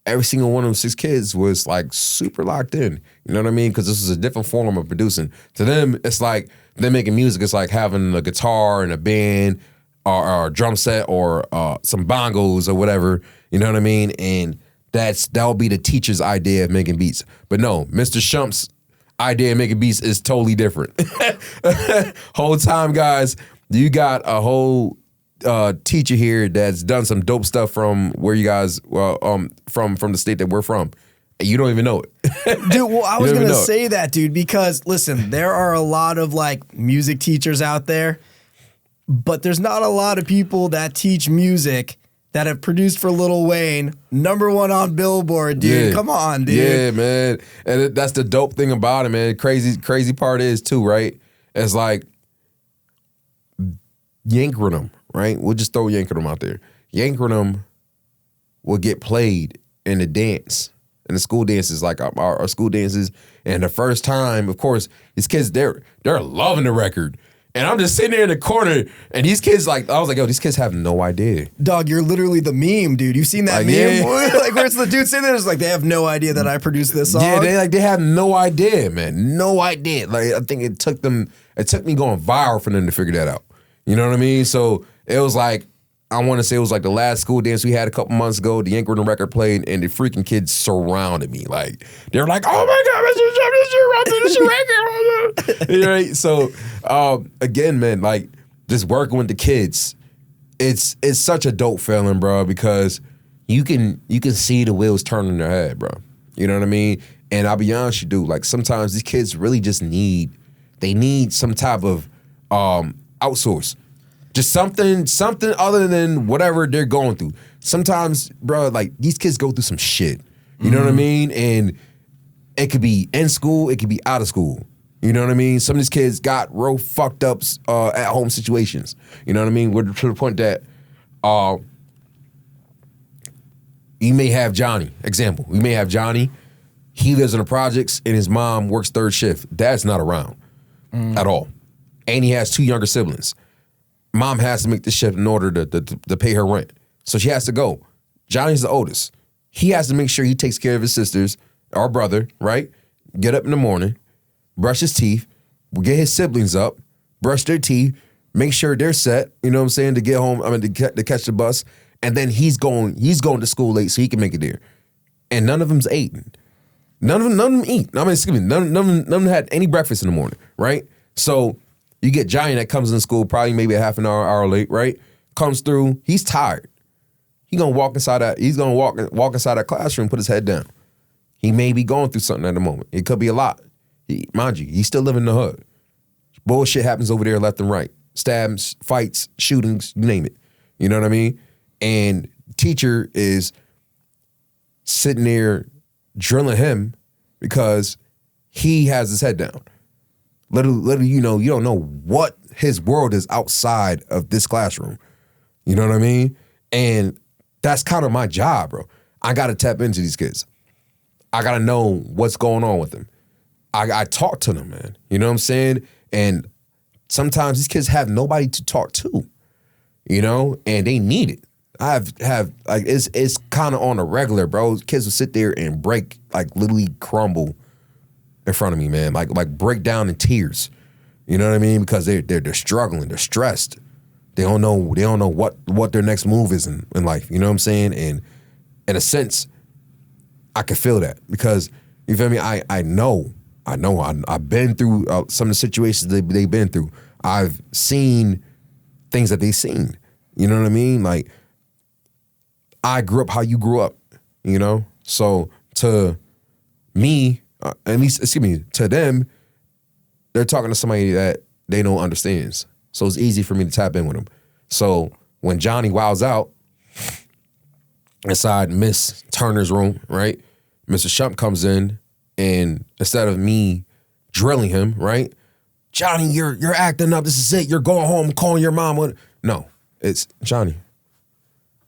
every single one of them 6 kids was like super locked in. You know what I mean? Because this is a different form of producing. To them, it's like them making music. It's like having a guitar and a band or a drum set or some bongos or whatever. You know what I mean? And that'll be the teacher's idea of making beats. But no, Mr. Shump's idea of making beats is totally different. Whole time, guys, you got a whole teacher here that's done some dope stuff from where you guys, from the state that we're from. And you don't even know it. Dude, well, I was going to say that, dude, because listen, there are a lot of like music teachers out there, but there's not a lot of people that teach music that have produced for Lil Wayne, #1 on Billboard, dude. Yeah. Come on, dude. Yeah, man. And that's the dope thing about it, man. Crazy part is too, right? It's like Yank Riddim, right? We'll just throw Yank Riddim out there. Yank Riddim will get played in the dance, in the school dances, like our school dances. And the first time, of course, these kids, they're loving the record. And I'm just sitting there in the corner, and these kids, like, I was like, yo, these kids have no idea. Dog, you're literally the meme, dude. You've seen that like, meme? Yeah. Like, where's the dude sitting there? It's like, they have no idea that I produced this song. Yeah, they have no idea, man. No idea. Like, I think it took me going viral for them to figure that out. You know what I mean? So it was like, I want to say it was like the last school dance we had a couple months ago. The Yank Riddim record played, and the freaking kids surrounded me. Like, they're like, "Oh my God, this is your record!" Right? So, again, man, like just working with the kids, it's such a dope feeling, bro, because you can see the wheels turning in their head, bro. You know what I mean? And I'll be honest, you do. Like sometimes these kids really just need some type of outsource. Just something other than whatever they're going through. Sometimes, bro, like these kids go through some shit. You know what I mean? And it could be in school, it could be out of school. You know what I mean? Some of these kids got real fucked up at home situations. You know what I mean? We're to the point that you may have Johnny. Example, you may have Johnny. He lives in the projects and his mom works third shift. Dad's not around at all. And he has 2 younger siblings. Mom has to make the shift in order to pay her rent. So she has to go. Johnny's the oldest. He has to make sure he takes care of his sisters or brother, right? Get up in the morning, brush his teeth, get his siblings up, brush their teeth, make sure they're set, you know what I'm saying, to get home, to catch the bus. And then he's going to school late so he can make it there. And none of them's eating. None of them eat. None of them had any breakfast in the morning, right? So you get Johnny that comes in school probably maybe a half an hour late, right? Comes through, he's tired. He's gonna walk inside that classroom, put his head down. He may be going through something at the moment. It could be a lot. Mind you, he's still living in the hood. Bullshit happens over there left and right. Stabs, fights, shootings, you name it. You know what I mean? And teacher is sitting there drilling him because he has his head down. Little, you don't know what his world is outside of this classroom. You know what I mean? And that's kind of my job, bro. I got to tap into these kids. I got to know what's going on with them. I talk to them, man. You know what I'm saying? And sometimes these kids have nobody to talk to, and they need it. It's kind of on a regular, bro. Kids will sit there and break, like literally crumble in front of me, man. Like break down in tears. You know what I mean? Because they're struggling, they're stressed. They don't know what their next move is in life. You know what I'm saying? And in a sense, I can feel that because you feel me. I know. I've been through some of the situations they've been through. I've seen things that they've seen. You know what I mean? Like I grew up how you grew up. So to me, to them, they're talking to somebody that they know understands. So it's easy for me to tap in with them. So when Johnny wows out inside Miss Turner's room, right? Mr. Shump comes in and instead of me drilling him, right? Johnny, you're acting up. This is it. You're going home, calling your mom. No, it's Johnny.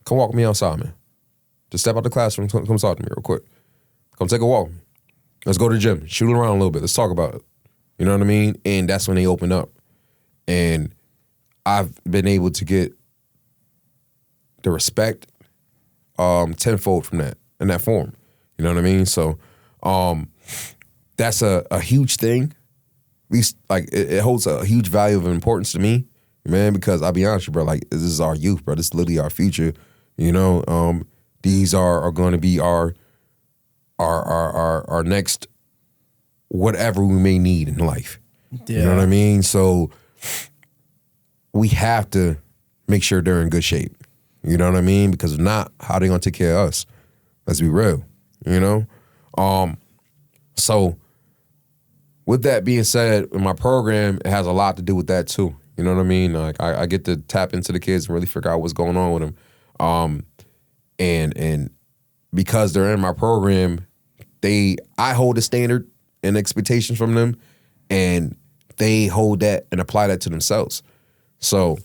Come walk me outside, man. Just step out the classroom. Come talk to me real quick. Come take a walk. Let's go to the gym. Shoot around a little bit. Let's talk about it. You know what I mean? And that's when they open up. And I've been able to get the respect tenfold from that, in that form. You know what I mean? So that's a huge thing. At least, like, it holds a huge value of importance to me, man, because I'll be honest with you, bro, like, this is our youth, bro. This is literally our future. These are going to be our next whatever we may need in life. Yeah. You know what I mean? So we have to make sure they're in good shape. You know what I mean? Because if not, how are they gonna take care of us? Let's be real. So with that being said, in my program, it has a lot to do with that too. You know what I mean? Like I get to tap into the kids and really figure out what's going on with them. And because they're in my program, I hold a standard and expectations from them, and they hold that and apply that to themselves. So,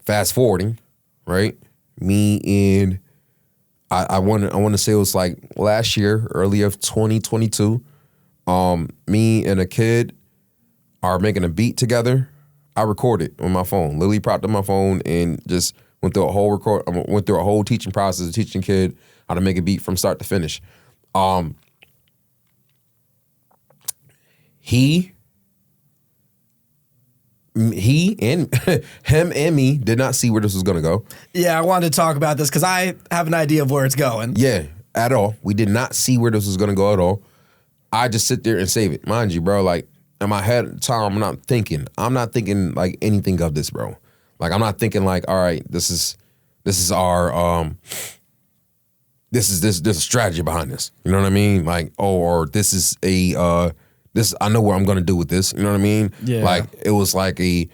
fast forwarding, right? Me and I want to say it was like last year, early of 2022. Me and a kid are making a beat together. I recorded on my phone. Lily propped up my phone and just went through a whole teaching process of teaching kid how to make a beat from start to finish. He and him and me did not see where this was gonna go. Yeah, I wanted to talk about this because I have an idea of where it's going. Yeah, at all. We did not see where this was gonna go at all. I just sit there and save it. Mind you, bro, like in my head at the time, I'm not thinking like anything of this, bro. Like I'm not thinking like, all right, this is our there's a strategy behind this. You know what I mean? Like, or this is I know what I'm gonna do with this. You know what I mean? Yeah. Like it was like I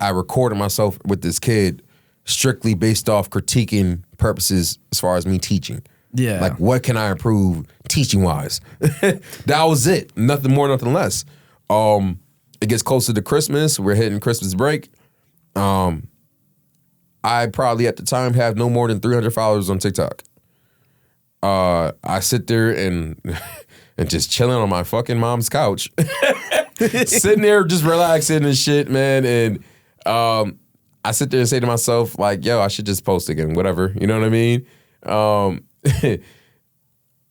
recorded myself with this kid strictly based off critiquing purposes as far as me teaching. Yeah. Like, what can I improve teaching wise? That was it. Nothing more, nothing less. It gets closer to Christmas. We're hitting Christmas break. I probably at the time have no more than 300 followers on TikTok. I sit there and just chilling on my fucking mom's couch, sitting there just relaxing and shit, man. And I sit there and say to myself, like, yo, I should just post again, whatever. You know what I mean?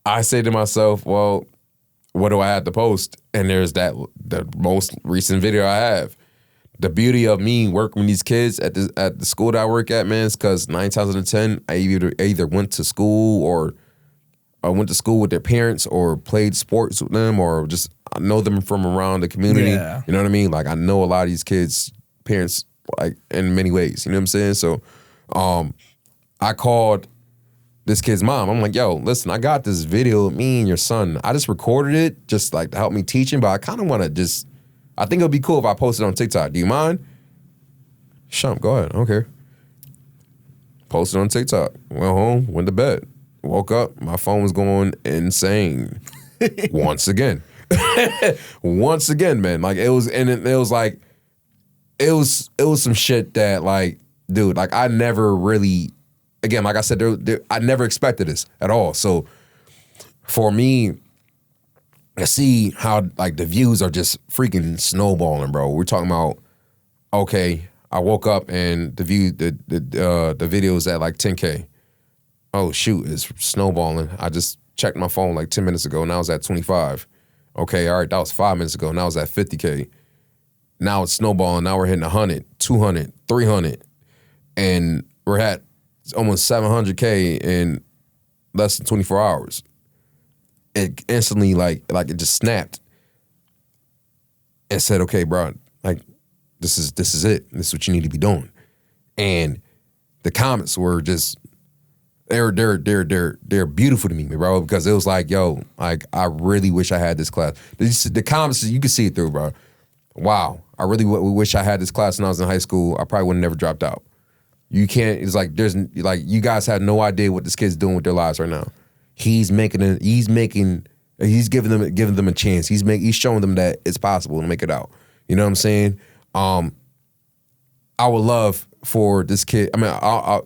I say to myself, well, what do I have to post? And there's the most recent video I have. The beauty of me working with these kids at the school that I work at, man, is because 9 times out of 10, I either went to school or I went to school with their parents or played sports with them or just I know them from around the community. Yeah. You know what I mean? Like, I know a lot of these kids' parents, like, in many ways. You know what I'm saying? So I called this kid's mom. I'm like, yo, listen, I got this video of me and your son. I just recorded it just, like, to help me teach him, but I kind of want to just, I think it would be cool if I posted it on TikTok. Do you mind? Shump, go ahead. I don't care. Posted on TikTok. Went home, went to bed. Woke up, my phone was going insane. Once again. Once again, man. Like, it was like, it was some shit that, like, dude, like, I never really, again, like I said, I never expected this at all. So for me, I see how, like, the views are just freaking snowballing, bro. We're talking about, okay, I woke up and the video is at like 10K. Oh, shoot, it's snowballing. I just checked my phone like 10 minutes ago. Now it's at 25. Okay, all right, that was 5 minutes ago. Now it's at 50K. Now it's snowballing. Now we're hitting 100, 200, 300. And we're at almost 700K in less than 24 hours. It instantly, like it just snapped and said, okay, bro, like, this is it. This is what you need to be doing. And the comments were just, they're beautiful to me, bro, because it was like, yo, like, I really wish I had this class. The comments, you can see it through, bro. Wow, I really wish I had this class when I was in high school. I probably would have never dropped out. You can't, it's like, there's, like, you guys have no idea what this kid's doing with their lives right now. He's giving them a chance. He's showing them that it's possible to make it out. You know what I'm saying? I would love for this kid. I mean,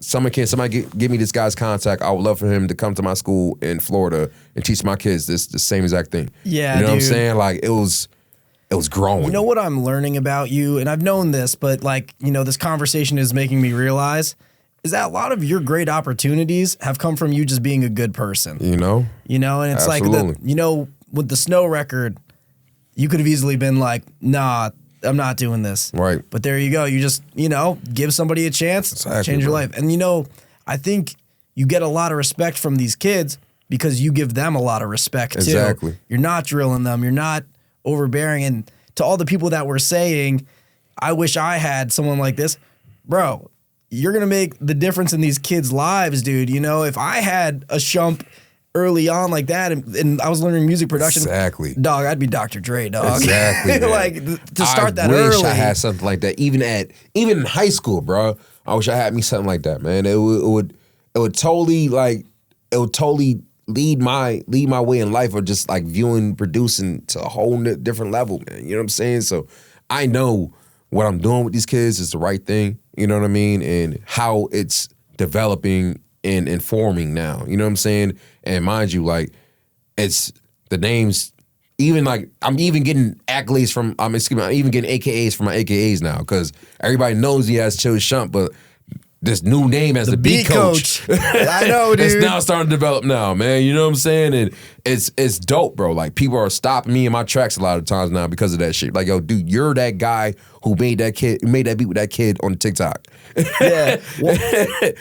somebody give me this guy's contact. I would love for him to come to my school in Florida and teach my kids the same exact thing. Yeah, you know dude. what I'm saying? Like, it was growing. You know what I'm learning about you, and I've known this, but, like, you know, this conversation is making me realize is that a lot of your great opportunities have come from you just being a good person. You know, and it's Absolutely. like, with the Snow record, you could have easily been like, nah, I'm not doing this. Right. But there you go. You just, give somebody a chance, Exactly, change your bro. life. And, I think you get a lot of respect from these kids because you give them a lot of respect, too. Exactly. You're not drilling them. You're not overbearing. And to all the people that were saying, I wish I had someone like this, bro, you're going to make the difference in these kids' lives, dude. If I had a Shump early on like that and I was learning music production, Exactly. dog, I'd be Dr. Dre, dog. Exactly. Like, to start that early. I wish I had something like that, even in high school, bro. I wish I had me something like that, man. It would totally lead my way in life, or just like viewing, producing to a whole different level, man. You know what I'm saying? So I know what I'm doing with these kids is the right thing. You know what I mean? And how it's developing and informing now. You know what I'm saying? And mind you, like, it's the names, even like, I'm even getting accolades from, I'm even getting AKAs from my AKAs now, because everybody knows he has Chill Shump, but this new name as the beat coach. I know, dude. It's now starting to develop now, man. You know what I'm saying? And it's dope, bro. Like, people are stopping me in my tracks a lot of times now because of that shit. Like, yo, dude, you're that guy who made that beat with that kid on TikTok. Yeah. Well,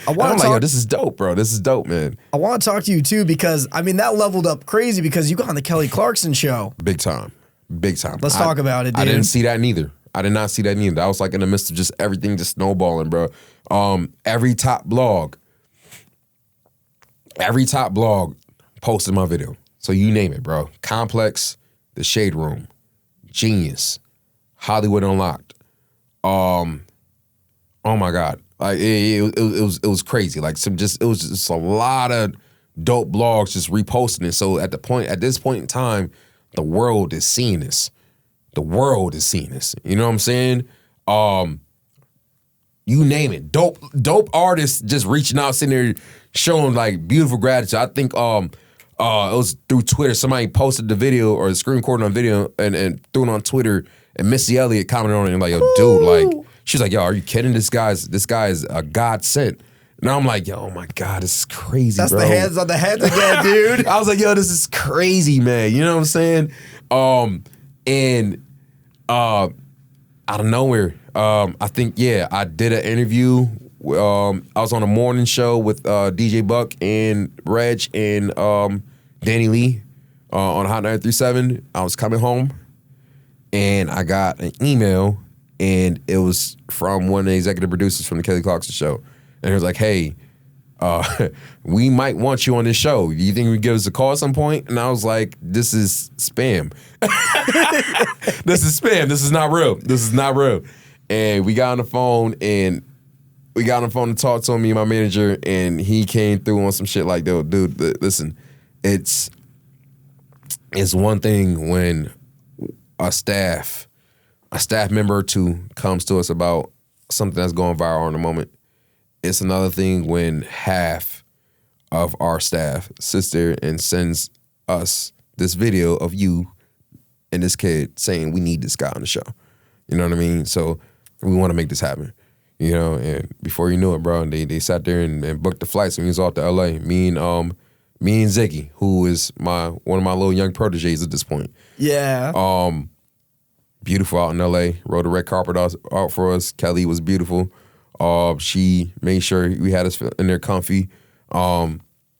I'm like, yo, this is dope, bro. This is dope, man. I want to talk to you, too, because, I mean, that leveled up crazy because you got on the Kelly Clarkson show. Big time. Big time. Let's talk about it, dude. I didn't see that neither. I did not see that neither. I was like in the midst of just everything just snowballing, bro. Every top blog posted my video. So you name it, bro. Complex, The Shade Room, Genius, Hollywood Unlocked. Oh my God. Like, it was crazy. Like, it was just a lot of dope blogs just reposting it. So at this point in time, the world is seeing this. The world is seeing this. You know what I'm saying? You name it. Dope artists just reaching out, sitting there showing like beautiful gratitude. I think it was through Twitter. Somebody posted the video or the screen recording on video and threw it on Twitter, and Missy Elliott commented on it and like, yo, dude, like, she's like, yo, are you kidding? This guy is a godsend. And I'm like, yo, oh my God, this is crazy, That's bro. the hands on the heads again, dude. I was like, yo, this is crazy, man. You know what I'm saying? And out of nowhere, I think, I did an interview. I was on a morning show with DJ Buck and Reg and Danny Lee on Hot 937. I was coming home, and I got an email, and it was from one of the executive producers from the Kelly Clarkson show. And he was like, hey, we might want you on this show. Do you think we give us a call at some point? And I was like, this is spam. This is spam. This is not real. This is not real. And we got on the phone to talk to me and my manager, and he came through on some shit like, yo, dude, listen, it's one thing when a staff member or two comes to us about something that's going viral in the moment. It's another thing when half of our staff sits there and sends us this video of you and this kid saying we need this guy on the show. You know what I mean? So we want to make this happen. You know, and before you knew it, bro, they sat there and booked the flights, and we was off to LA. Me and Ziggy, who is one of my little young proteges at this point. Yeah. Beautiful out in LA. Rode the red carpet out for us. Kelly was beautiful. She made sure we had us in there comfy.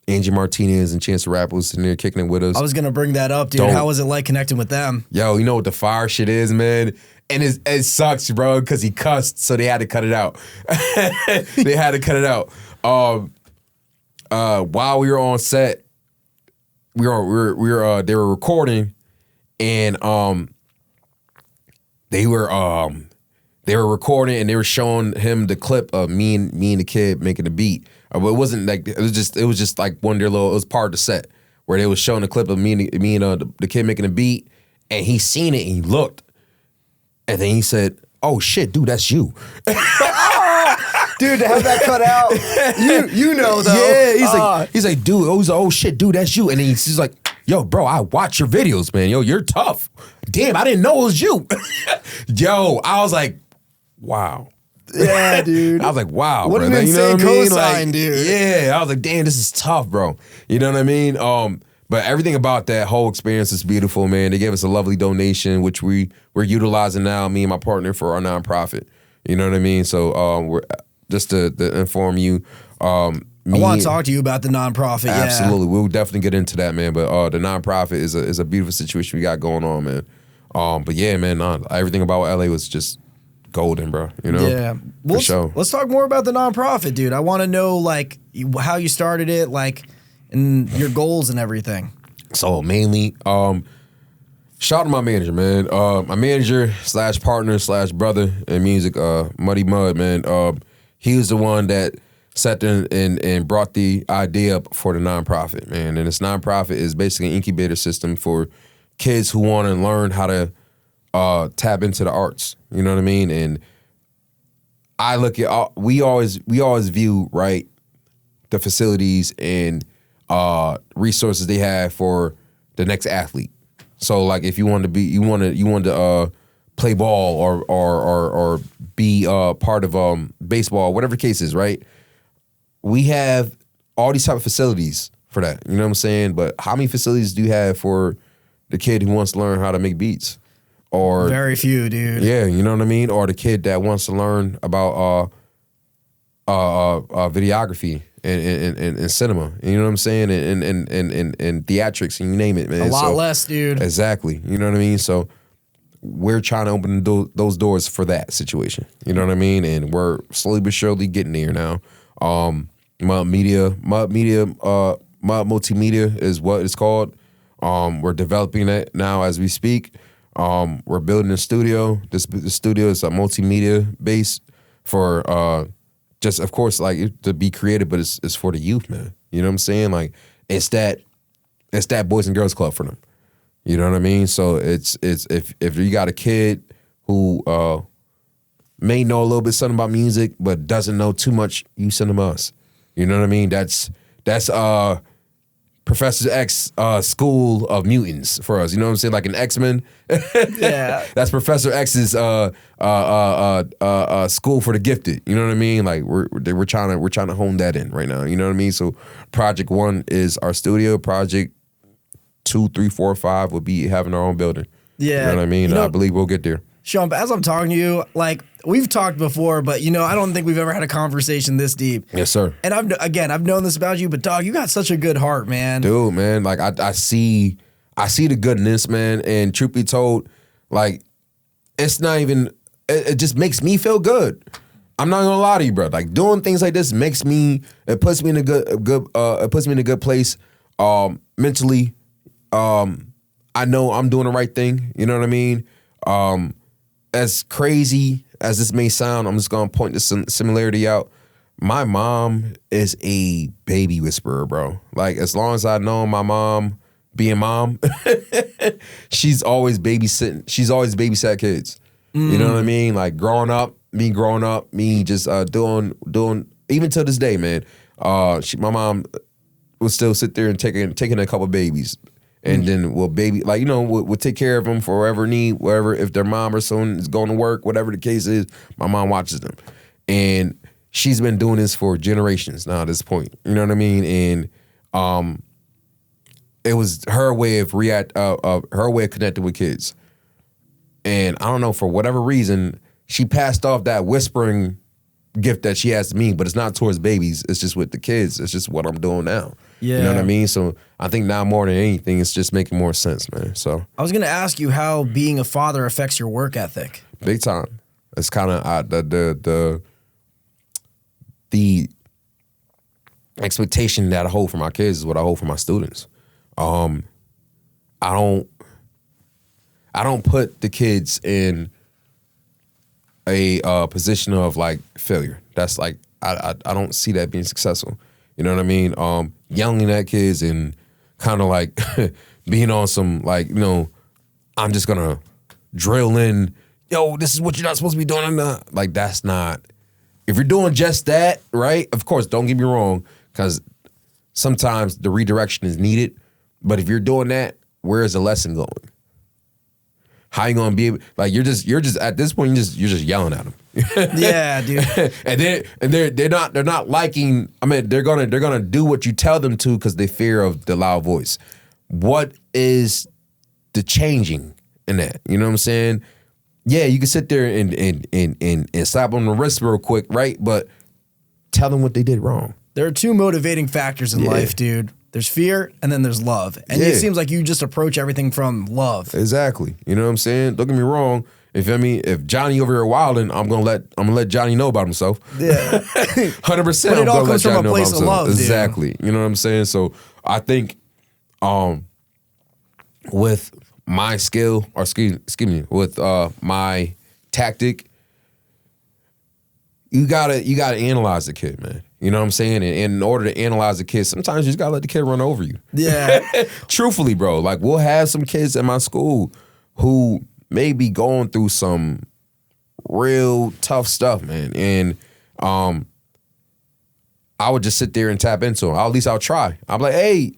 Angie Martinez and Chance the Rapper was in there kicking it with us. I was gonna bring that up, dude. How was it like connecting with them? Yo, you know what the fire shit is, man? And it sucks, bro, because he cussed, so they had to cut it out. They had to cut it out. While we were on set, they were recording, and they were recording, and they were showing him the clip of me and the kid making the beat. But it wasn't like it was just like one of their little. It was part of the set where they was showing the clip of me and the kid making the beat, and he seen it and he looked, and then he said, "Oh shit, dude, that's you." Dude, to have that cut out, you know though. Yeah, he's like, dude, oh shit, dude, that's you, and then he's like, yo, bro, I watch your videos, man. Yo, you're tough. Damn, I didn't know it was you. Yo, I was like, wow. Yeah, dude. I was like, wow, what bro. an insane cosign, dude. Yeah, I was like, damn, this is tough, bro. You know what I mean? But everything about that whole experience is beautiful, man. They gave us a lovely donation, which we're utilizing now, me and my partner, for our nonprofit. You know what I mean? So we're just to inform you. I want to talk to you about the nonprofit. Absolutely, we'll definitely get into that, man. But the nonprofit is a beautiful situation we got going on, man. But yeah, man, everything about LA was just golden, bro. You know, yeah. For sure. Let's talk more about the nonprofit, dude. I want to know like how you started it, like, and your goals and everything. So mainly, shout out to my manager, man. My manager / partner / brother in music, Muddy Mud, man. He was the one that sat there and brought the idea up for the nonprofit, man. And this nonprofit is basically an incubator system for kids who want to learn how to tap into the arts. You know what I mean? And I look at we always view, right, the facilities and resources they have for the next athlete. So like if you want to play ball or be part of baseball, whatever the case is, right? We have all these type of facilities for that. You know what I'm saying? But how many facilities do you have for the kid who wants to learn how to make beats? Or very few, dude. Yeah, you know what I mean? Or the kid that wants to learn about videography and cinema. You know what I'm saying? And theatrics, and you name it, man. A lot less, dude. Exactly. You know what I mean? So we're trying to open those doors for that situation. You know what I mean? And we're slowly but surely getting there now. Mud Multimedia is what it's called. We're developing that now as we speak. We're building a studio. This studio is a multimedia base for just, of course, like to be creative, but it's for the youth, man. You know what I'm saying? Like, it's that Boys and Girls Club for them. You know what I mean? So it's if you got a kid who may know a little bit something about music but doesn't know too much, you send them us. You know what I mean? That's Professor X school of mutants for us. You know what I'm saying? Like an X-Men. Yeah. That's Professor X's school for the gifted. You know what I mean? Like we're trying to hone that in right now. You know what I mean? So Project 1 is our studio. Project 2, 3, 4, 5 will be having our own building. Yeah. You know what I mean? I believe we'll get there. Shump, as I'm talking to you, like, we've talked before, but, I don't think we've ever had a conversation this deep. Yes, sir. And I've known this about you, but, dog, you got such a good heart, man. Dude, man, like, I see the goodness, man, and truth be told, like, it's not even, it just makes me feel good. I'm not gonna lie to you, bro. Like, doing things like this it puts me in a good place, mentally. I know I'm doing the right thing, you know what I mean? As crazy as this may sound, I'm just gonna point this similarity out. My mom is a baby whisperer, bro. Like, as long as I know my mom being mom, she's always babysitting. She's always babysat kids. You know what I mean? Like, growing up, me just doing even to this day, man. My mom would still sit there and taking a couple babies. And then we'll we'll take care of them for whatever need, whatever, if their mom or son is going to work, whatever the case is, my mom watches them. And she's been doing this for generations now at this point. You know what I mean? And it was her way of connecting with kids. And I don't know, for whatever reason, she passed off that whispering gift that she has to me, but it's not towards babies. It's just with the kids. It's just what I'm doing now. Yeah. You know what I mean? So I think now more than anything, it's just making more sense, man. So I was going to ask you how being a father affects your work ethic. Big time. It's kind of the expectation that I hold for my kids is what I hold for my students. I don't put the kids in a position of like failure. That's like I don't see that being successful. You know what I mean? Yelling at kids and kind of like being on some like, I'm just gonna drill in, yo, this is what you're not supposed to be doing. Like, that's not, if you're doing just that, right? Of course, don't get me wrong, because sometimes the redirection is needed. But if you're doing that, where is the lesson going? How you gonna be able, like, you're just at this point you're just yelling at them. Yeah, dude. and they're not liking. I mean, they're gonna do what you tell them to because they fear of the loud voice. What is the changing in that? You know what I'm saying? Yeah, you can sit there and slap on the wrist real quick, right? But tell them what they did wrong. There are two motivating factors in life, dude. There's fear and then there's love. And it seems like you just approach everything from love. Exactly. You know what I'm saying? Don't get me wrong. If Johnny over here wilding, I'm gonna let Johnny know about himself. Yeah. 100%. But it all comes from a place of love, dude. Exactly. You know what I'm saying? So I think with my skill, or excuse me, with my tactic, you gotta analyze the kid, man. You know what I'm saying? And in order to analyze the kid, sometimes you just gotta let the kid run over you. Yeah. Truthfully, bro. Like, we'll have some kids at my school who may be going through some real tough stuff, man. And I would just sit there and tap into them. At least I'll try. I'm like, hey,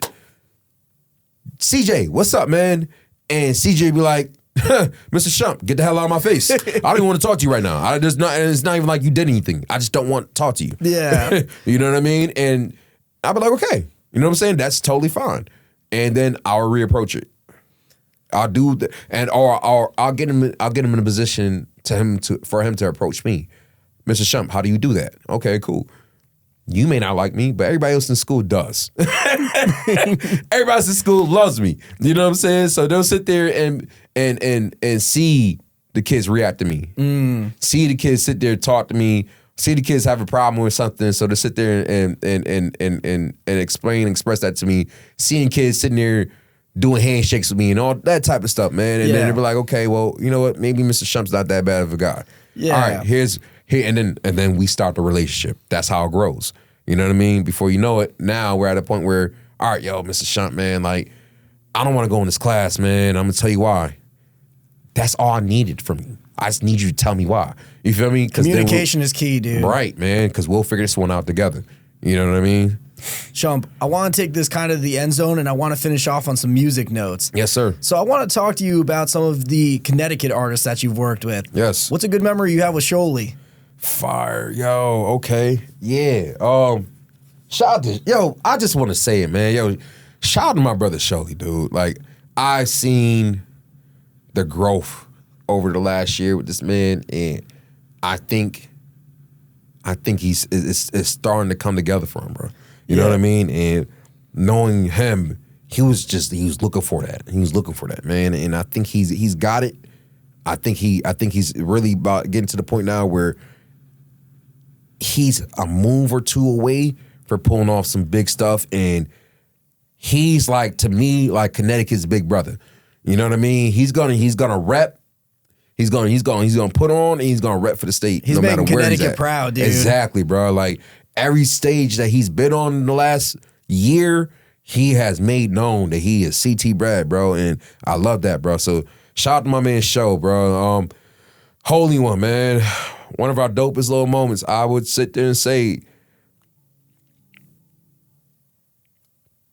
CJ, what's up, man? And CJ be like, Mr. Shump, get the hell out of my face. I don't even want to talk to you right now. It's not even like you did anything. I just don't want to talk to you. Yeah. You know what I mean? And I'll be like, okay. You know what I'm saying? That's totally fine. And then I'll reapproach it. I'll do the, or I'll get him in a position for him to approach me. Mr. Shump, how do you do that? Okay, cool. You may not like me, but everybody else in school does. Everybody else in school loves me. You know what I'm saying? So they'll sit there and see the kids react to me. See the kids sit there, talk to me. See the kids have a problem with something, so they sit there and express that to me. Seeing kids sitting there doing handshakes with me and all that type of stuff, man. And then they'll be like, okay, well, you know what? Maybe Mr. Shump's not that bad of a guy. Yeah. All right, and then we start the relationship. That's how it grows. You know what I mean? Before you know it, now we're at a point where all right, yo, Mr. Shump, man, like, I don't want to go in this class, man. I'm gonna tell you why. That's all I needed from you. I just need you to tell me why. You feel me? Communication is key, dude. Right, man, because we'll figure this one out together. You know what I mean? Shump, I want to take this kind of the end zone, and I want to finish off on some music notes. Yes, sir. So I want to talk to you about some of the Connecticut artists that you've worked with. Yes. What's a good memory you have with Sholey? Fire, yo, okay, yeah. Shout out to, yo, I just want to say it, man. Yo, shout out to my brother Sholey, dude. Like, I seen the growth over the last year with this man, and I think it's starting to come together for him, bro. You know what I mean? And knowing him, he was looking for that. He was looking for that, man. And I think he's got it. I think he's really about getting to the point now where he's a move or two away for pulling off some big stuff, and he's like, to me, like Connecticut's big brother. You know what I mean? He's gonna rep. He's gonna put on, and he's gonna rep for the state. He's no making matter where Connecticut he's at. proud, dude. Exactly, bro. Like every stage that he's been on in the last year, he has made known that he is CT Brad, bro, and I love that, bro. So shout out to my man Show, bro. Holy One, man. One of our dopest little moments. I would sit there and say,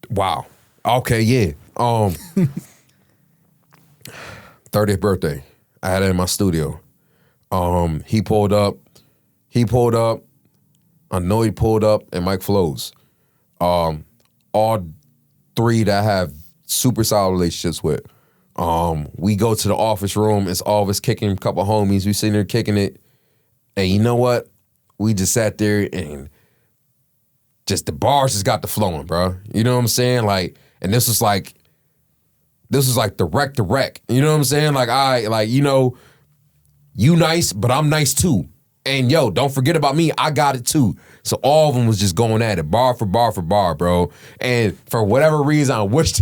wow. Okay, yeah. 30th birthday. I had it in my studio. He pulled up, Anoyd pulled up, and Mike Flowz. All three that I have super solid relationships with. We go to the office room, it's all of us kicking, a couple homies, we sitting there kicking it. And you know what? We just sat there and just the bars just got the flowing, bro. You know what I'm saying? Like, and this was like the wreck to wreck. You know what I'm saying? Like, you nice, but I'm nice too. And yo, don't forget about me, I got it too. So all of them was just going at it, bar for bar for bar, bro. And for whatever reason, I wish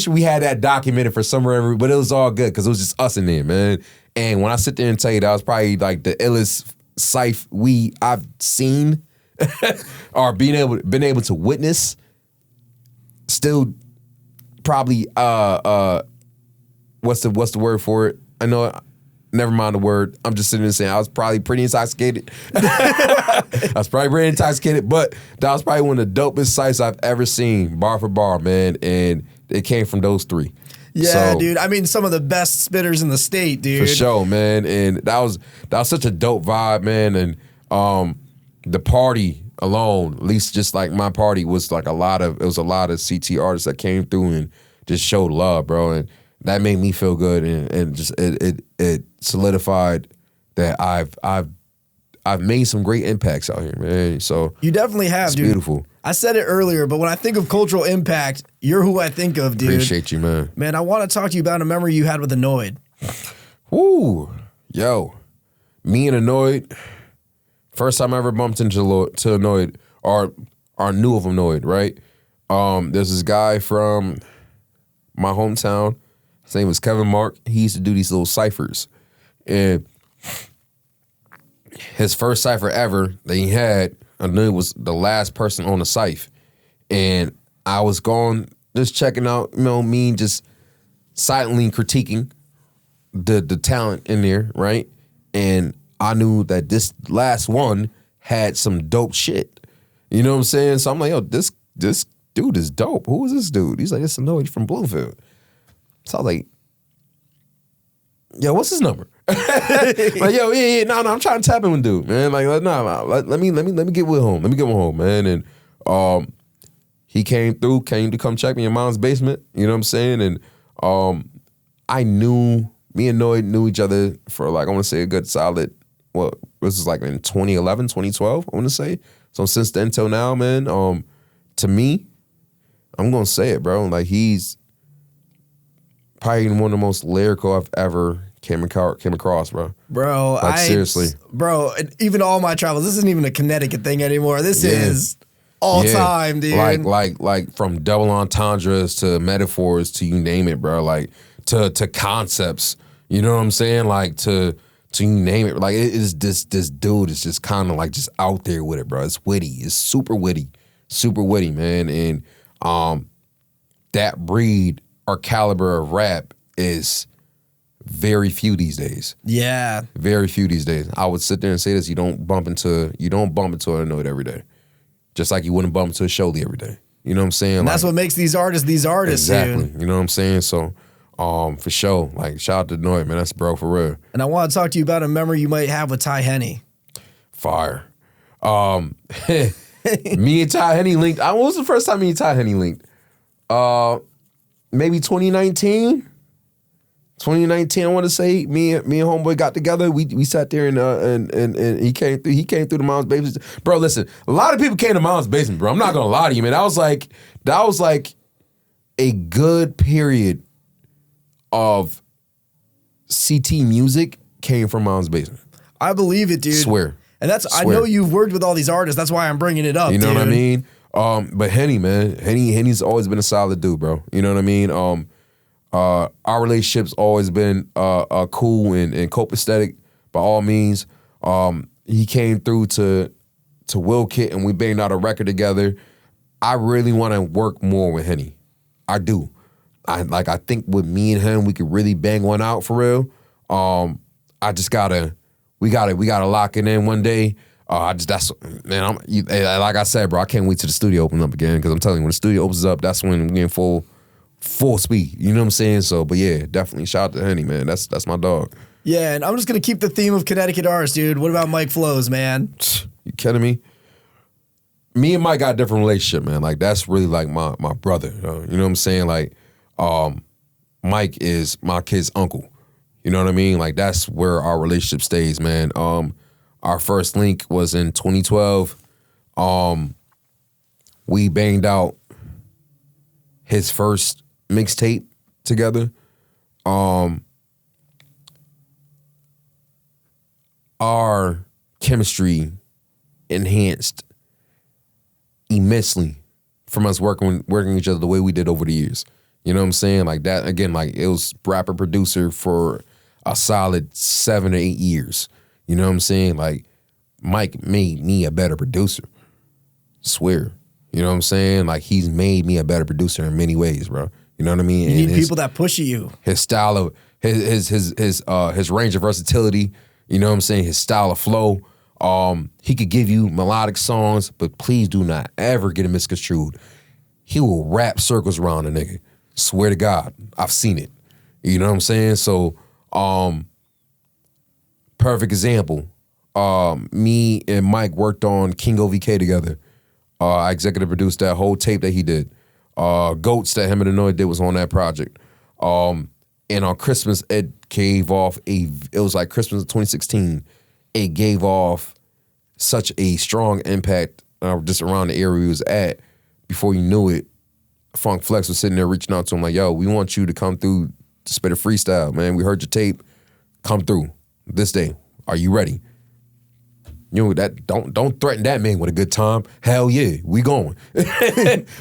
we had that documented for somewhere, but it was all good because it was just us in there, man. And when I sit there and tell you that was probably like the illest cypher I've seen or been able to witness, still probably what's the word for it? I know. Never mind the word. I'm just sitting there saying I was probably pretty intoxicated. But that was probably one of the dopest sights I've ever seen, bar for bar, man. And it came from those three. Yeah, so, dude. I mean, some of the best spitters in the state, dude. For sure, man. And that was such a dope vibe, man. And the party alone, at least just like my party, was like a lot of CT artists that came through and just showed love, bro. And that made me feel good, and just it solidified that I've made some great impacts out here, man. So you definitely have, dude. Beautiful. I said it earlier, but when I think of cultural impact, you're who I think of, dude. Appreciate you, man. Man, I want to talk to you about a memory you had with Anoyd. Woo, yo, me and Anoyd. First time I ever bumped into Anoyd, or knew of Anoyd, right? There's this guy from my hometown. His name was Kevin Mark. He used to do these little ciphers. And his first cipher ever that he had, I knew it was the last person on the cipher. And I was going, just checking out, me just silently critiquing the talent in there, right? And I knew that this last one had some dope shit. You know what I'm saying? So I'm like, yo, this dude is dope. Who is this dude? He's like, it's Anoyd from Bloomfield. So I was like, yo, what's his number? Like, yo, yeah, no, I'm trying to tap in with dude, man. Like, let me get with home. Let me get with home, man. And he came to come check me in mom's basement. You know what I'm saying? And I knew, me and Anoyd knew each other for like, I want to say a good solid, well, this was like in 2011, 2012, I want to say. So since then till now, man, to me, I'm going to say it, bro. Like, he's probably one of the most lyrical I've ever came across, bro. Bro, like, seriously. Bro, even all my travels, this isn't even a Connecticut thing anymore. This is all time, dude. Like from double entendres to metaphors to you name it, bro. Like to concepts. You know what I'm saying? Like to you name it. Like it is this dude is just kind of like just out there with it, bro. It's witty. It's super witty. super witty, man. And that breed or caliber of rap is very few these days. Yeah. Very few these days. I would sit there and say this, you don't bump into an Anoyd every day. Just like you wouldn't bump into a Sholey every day. You know what I'm saying? And that's what makes these artists exactly. Dude. You know what I'm saying? So for sure, like shout out to Anoyd, man. That's bro for real. And I want to talk to you about a memory you might have with Tye Henney. Fire. Me and Tye Henney linked. What was the first time me and Tye Henney linked? Maybe 2019. 2019, I want to say. Me and homeboy got together. We sat there and he came through the mom's basement. Bro, listen, a lot of people came to mom's basement, bro. I'm not gonna lie to you, man. That was like a good period of CT music came from mom's basement. I believe it, dude. Swear. And I know you've worked with all these artists. That's why I'm bringing it up. You know dude. what I mean? But Henny, man, Henny's always been a solid dude, bro. You know what I mean? Our relationship's always been cool and copacetic by all means. He came through to Will Kit and we banged out a record together. I really want to work more with Henny. I do. I think with me and him we could really bang one out for real. We gotta lock it in one day. Like I said, bro, I can't wait till the studio open up again because I'm telling you, when the studio opens up, that's when we're in full speed. You know what I'm saying? So, but yeah, definitely shout out to Henny, man. That's my dog. Yeah, and I'm just gonna keep the theme of Connecticut artists, dude. What about Mike Flowz, man? You kidding me? Me and Mike got a different relationship, man. Like that's really like my brother. You know what I'm saying? Like, Mike is my kid's uncle. You know what I mean? Like that's where our relationship stays, man. Our first link was in 2012. We banged out his first mixtape together. Our chemistry enhanced immensely from us working each other the way we did over the years. You know what I'm saying? Like that, again, like it was rapper producer for a solid 7 or 8 years. You know what I'm saying? Like Mike made me a better producer. Swear. You know what I'm saying? Like he's made me a better producer in many ways, bro. You know what I mean? You need people that push you. His style of his range of versatility. You know what I'm saying? His style of flow. He could give you melodic songs, but please do not ever get it misconstrued. He will wrap circles around a nigga. Swear to God, I've seen it. You know what I'm saying? So, perfect example. Me and Mike worked on King OVK together. I executive produced that whole tape that he did. Goats that him and Anoyd did was on that project. And on Christmas, it gave off it was like Christmas of 2016. It gave off such a strong impact just around the area we was at. Before you knew it, Funk Flex was sitting there reaching out to him like, yo, we want you to come through to spit a freestyle, man. We heard your tape. Come through this day. Are you ready? You know that don't threaten that man with a good time. Hell yeah, we going.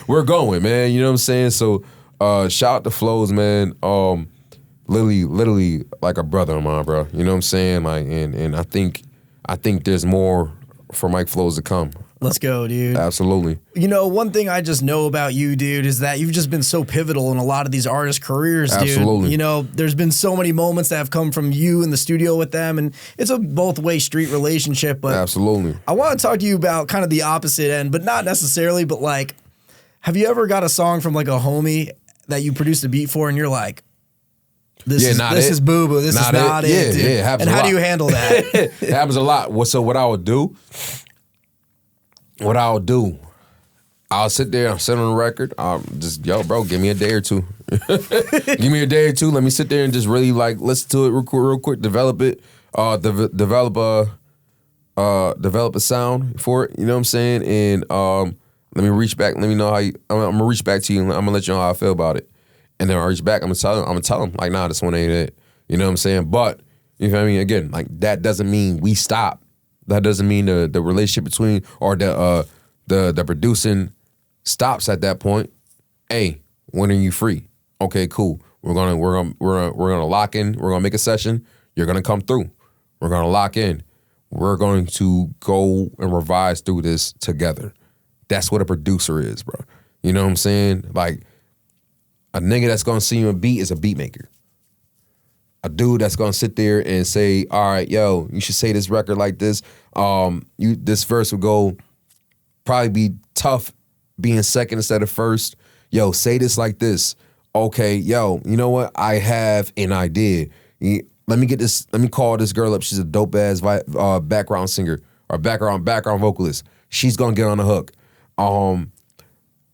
We're going, man. You know what I'm saying? So shout out to Flowz, man. Literally like a brother of mine, bro. You know what I'm saying? Like and I think there's more for Mike Flowz to come. Let's go, dude. Absolutely. You know, one thing I just know about you, dude, is that you've just been so pivotal in a lot of these artists' careers, dude. Absolutely. You know, there's been so many moments that have come from you in the studio with them, and it's a both-way street relationship. But absolutely. I want to talk to you about kind of the opposite end, but not necessarily, but like, have you ever got a song from like a homie that you produced a beat for and you're like, this is boo-boo, this is not it, dude. Yeah, it happens and a how lot. do you handle that? It happens a lot. So what I would do, I'll sit there, I'll sit on the record, yo, bro, give me a day or two. Give me a day or two. Let me sit there and just really like listen to it real quick, develop it, develop a sound for it. You know what I'm saying? And let me reach back. Let me know how you. I'm gonna reach back to you. And I'm gonna let you know how I feel about it. And then I reach back. I'm gonna tell him like, nah, this one ain't it. You know what I'm saying? But you know what I mean? Again, like that doesn't mean we stop. That doesn't mean the relationship between or the producing stops at that point. Hey, when are you free? Okay, cool. We're gonna lock in. We're gonna make a session. You're gonna come through. We're gonna lock in. We're going to go and revise through this together. That's what a producer is, bro. You know what I'm saying? Like, a nigga that's gonna sing you a beat is a beat maker. A dude that's gonna sit there and say, all right, yo, you should say this record like this. This verse will go probably be tough being second instead of first. Yo, say this like this. Okay, yo, you know what? I have an idea. Let me call this girl up. She's a dope ass background singer or background vocalist. She's gonna get on the hook.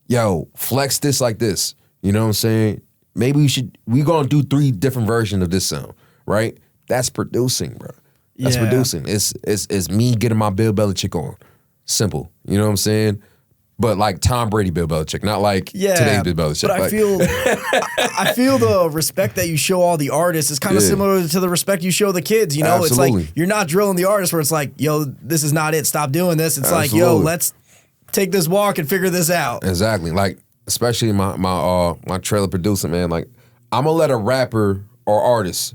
Yo, flex this like this. You know what I'm saying? Maybe we gonna do 3 different versions of this sound, right? That's producing, bro. That's producing. It's me getting my Bill Belichick on. Simple. You know what I'm saying? But like Tom Brady, Bill Belichick, not like today's Bill Belichick. But I feel the respect that you show all the artists is kind of similar to the respect you show the kids. You know, Absolutely. It's like you're not drilling the artists where it's like, yo, this is not it. Stop doing this. It's like, yo, let's take this walk and figure this out. Exactly. Like, especially my trailer producer, man. Like, I'm gonna let a rapper or artist,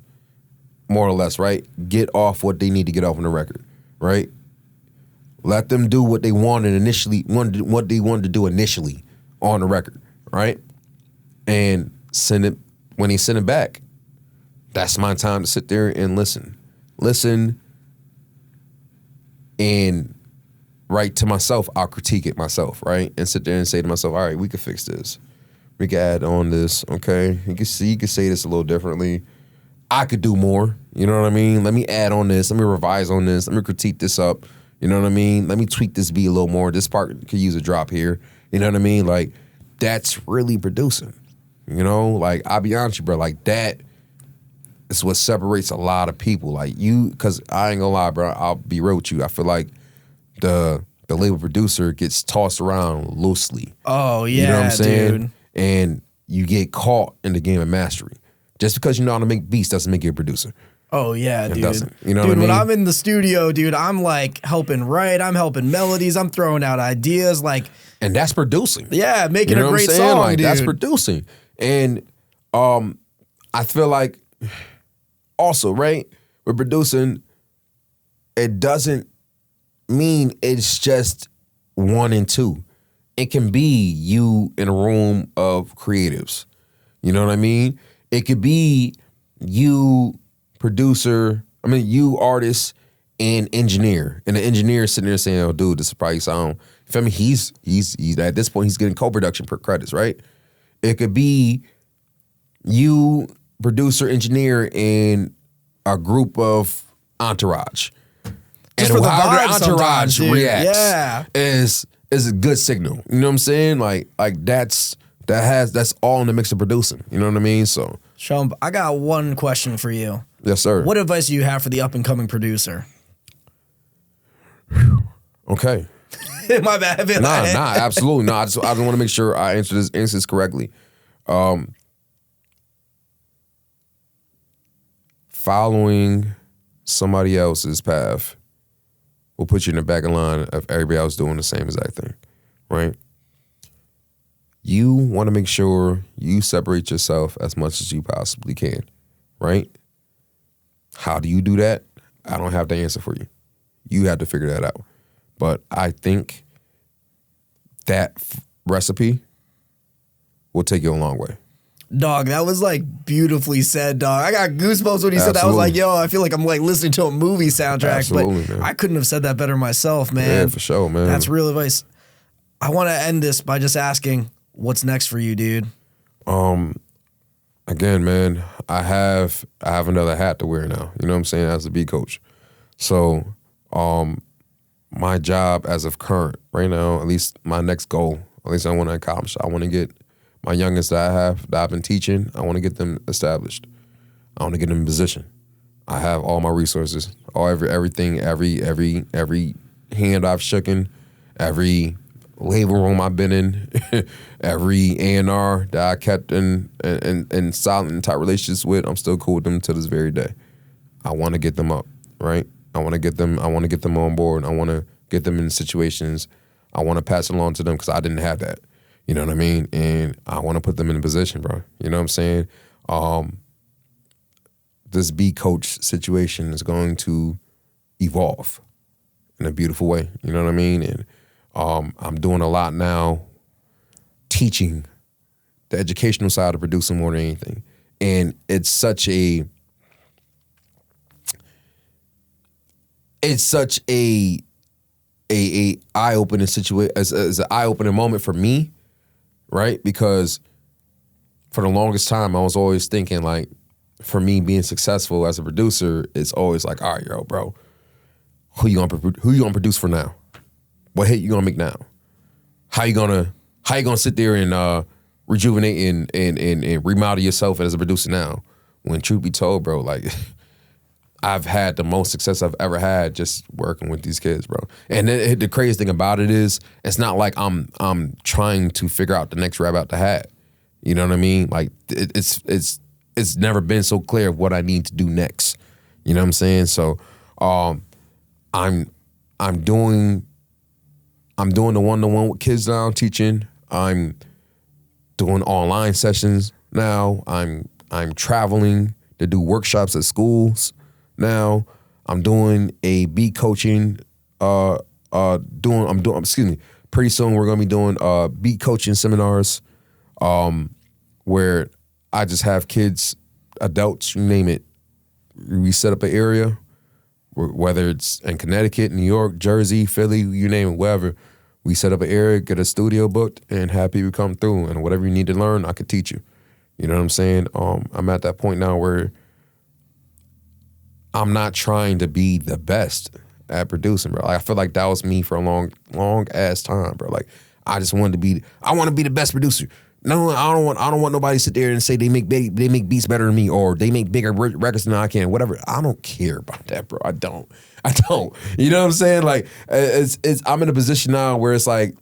more or less, right, get off what they need to get off on the record, right? Let them do what they wanted what they wanted to do initially on the record, right? And send it when they send it back. That's my time to sit there and listen, and right to myself. I'll critique it myself, right, and sit there and say to myself, all right, we could fix this. We could add on this, okay? You could say this a little differently. I could do more. You know what I mean? Let me add on this. Let me revise on this. Let me critique this up. You know what I mean? Let me tweak this beat a little more. This part could use a drop here. You know what I mean? Like, that's really producing. You know? Like, I'll be honest with you, bro. Like, that is what separates a lot of people. Like, because I ain't gonna lie, bro. I'll be real with you. I feel like the label producer gets tossed around loosely. Oh, yeah, you know what I'm saying? dude. And you get caught in the game of mastery. Just because you know how to make beats doesn't make you a producer. Oh, yeah, dude. It doesn't. You know dude, what I mean? when I'm in the studio, dude, I'm like helping write. I'm helping melodies. I'm throwing out ideas. Like, and that's producing. Yeah, making you know a great what I'm saying? song, Like, dude. that's producing. And I feel like also, right, with producing, it doesn't mean it's just 1 and 2. It can be you in a room of creatives. You know what I mean? It could be you you artist and engineer. And the engineer sitting there saying, oh, dude, this is probably sound. You feel me? He's at this point, he's getting co-production per credits, right? It could be you, producer, engineer, and a group of entourage. Just and for the how vibe the entourage sometimes, dude. reacts is a good signal. You know what I'm saying? Like that's all in the mix of producing. You know what I mean? So Shump, I got one question for you. Yes, sir. What advice do you have for the up-and-coming producer? Okay. My bad. Nah, absolutely. No, I just want to make sure I answer this correctly. Following somebody else's path will put you in the back of line of everybody else doing the same exact thing, right? You want to make sure you separate yourself as much as you possibly can, right? How do you do that? I don't have the answer for you. You have to figure that out. But I think that recipe will take you a long way. Dog, that was like beautifully said, dog. I got goosebumps when he said that. I was like, yo, I feel like I'm like listening to a movie soundtrack. Absolutely, but man. I couldn't have said that better myself, man. Yeah, for sure, man. That's real advice. I want to end this by just asking, what's next for you, dude? Again, man, I have another hat to wear now. You know what I'm saying? As a beat coach. So, my job as of current, right now, at least my next goal, at least I want to accomplish, I want to get my youngest that I've been teaching, I want to get them established. I want to get them in position. I have all my resources, everything, every hand I've shooken, every label room I've been in, every A&R that I kept in solid and tight relationships with, I'm still cool with them to this very day. I want to get them up, right? I want to get them on board. I want to get them in situations. I want to pass it along to them because I didn't have that. You know what I mean? And I want to put them in a position, bro. You know what I'm saying? This beat coach situation is going to evolve in a beautiful way. You know what I mean? And I'm doing a lot now teaching the educational side of producing more than anything. And it's such a eye-opening situation, as an eye-opening moment for me, right? Because for the longest time, I was always thinking, like, for me being successful as a producer, it's always like, all right, yo, bro, who you gonna produce for now? What hit you gonna make now? How you gonna sit there and rejuvenate and remodel yourself as a producer now? When truth be told, bro, like, I've had the most success I've ever had just working with these kids, bro. And the craziest thing about it is, it's not like I'm trying to figure out the next rabbit out the hat. You know what I mean? Like, it's never been so clear of what I need to do next. You know what I'm saying? So, I'm doing the one-to-one with kids now, teaching. I'm doing online sessions now. I'm traveling to do workshops at schools now. I'm doing a beat coaching. Pretty soon we're gonna be doing beat coaching seminars, where I just have kids, adults, you name it. We set up an area, whether it's in Connecticut, New York, Jersey, Philly, you name it, wherever. We set up an area, get a studio booked, and have people come through. And whatever you need to learn, I could teach you. You know what I'm saying? I'm at that point now where I'm not trying to be the best at producing, bro. Like, I feel like that was me for a long ass time, bro. Like, I just wanted to be. I want to be the best producer. No, I don't want nobody to sit there and say they make beats better than me, or they make bigger records than I can. Whatever. I don't care about that, bro. I don't. You know what I'm saying? Like, I'm in a position now where it's like,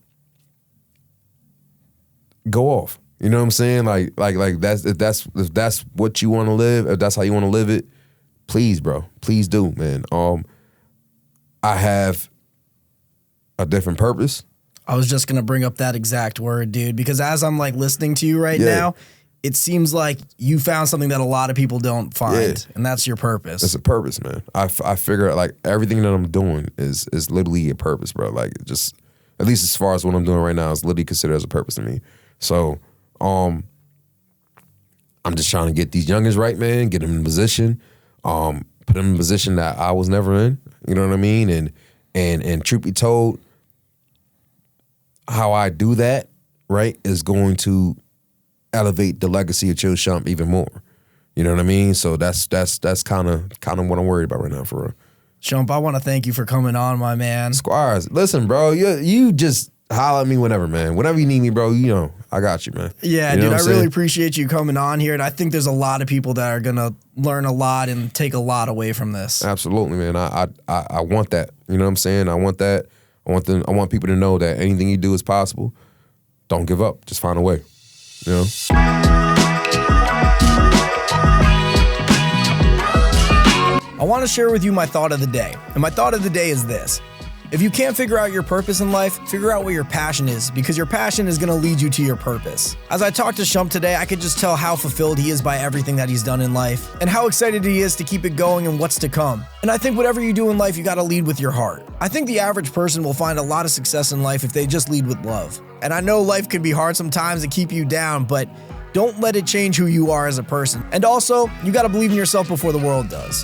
go off. You know what I'm saying? Like if that's what you want to live, if that's how you want to live it, please, bro. Please do, man. I have a different purpose. I was just going to bring up that exact word, dude, because as I'm like listening to you right now, it seems like you found something that a lot of people don't find, and that's your purpose. It's a purpose, man. I figure out, like, everything that I'm doing is literally a purpose, bro. Like, just, at least as far as what I'm doing right now, is literally considered as a purpose to me. So, I'm just trying to get these youngins right, man, get them in position, put them in a position that I was never in, you know what I mean? And truth be told, how I do that, right, is going to elevate the legacy of Chill Shump even more. You know what I mean? So that's kind of what I'm worried about right now, for real. Shump, I want to thank you for coming on, my man. Squires, listen, bro, you just holler at me whenever, man. Whenever you need me, bro, you know, I got you, man. Yeah, you know dude, I really appreciate you coming on here, and I think there's a lot of people that are going to learn a lot and take a lot away from this. Absolutely, man. I want that. You know what I'm saying? I want that. I want people to know that anything you do is possible. Don't give up. Just find a way. You know? I want to share with you my thought of the day. And my thought of the day is this. If you can't figure out your purpose in life, figure out what your passion is, because your passion is going to lead you to your purpose. As I talked to Shump today, I could just tell how fulfilled he is by everything that he's done in life, and how excited he is to keep it going and what's to come. And I think whatever you do in life, you got to lead with your heart. I think the average person will find a lot of success in life if they just lead with love. And I know life can be hard sometimes and keep you down, but don't let it change who you are as a person. And also, you got to believe in yourself before the world does.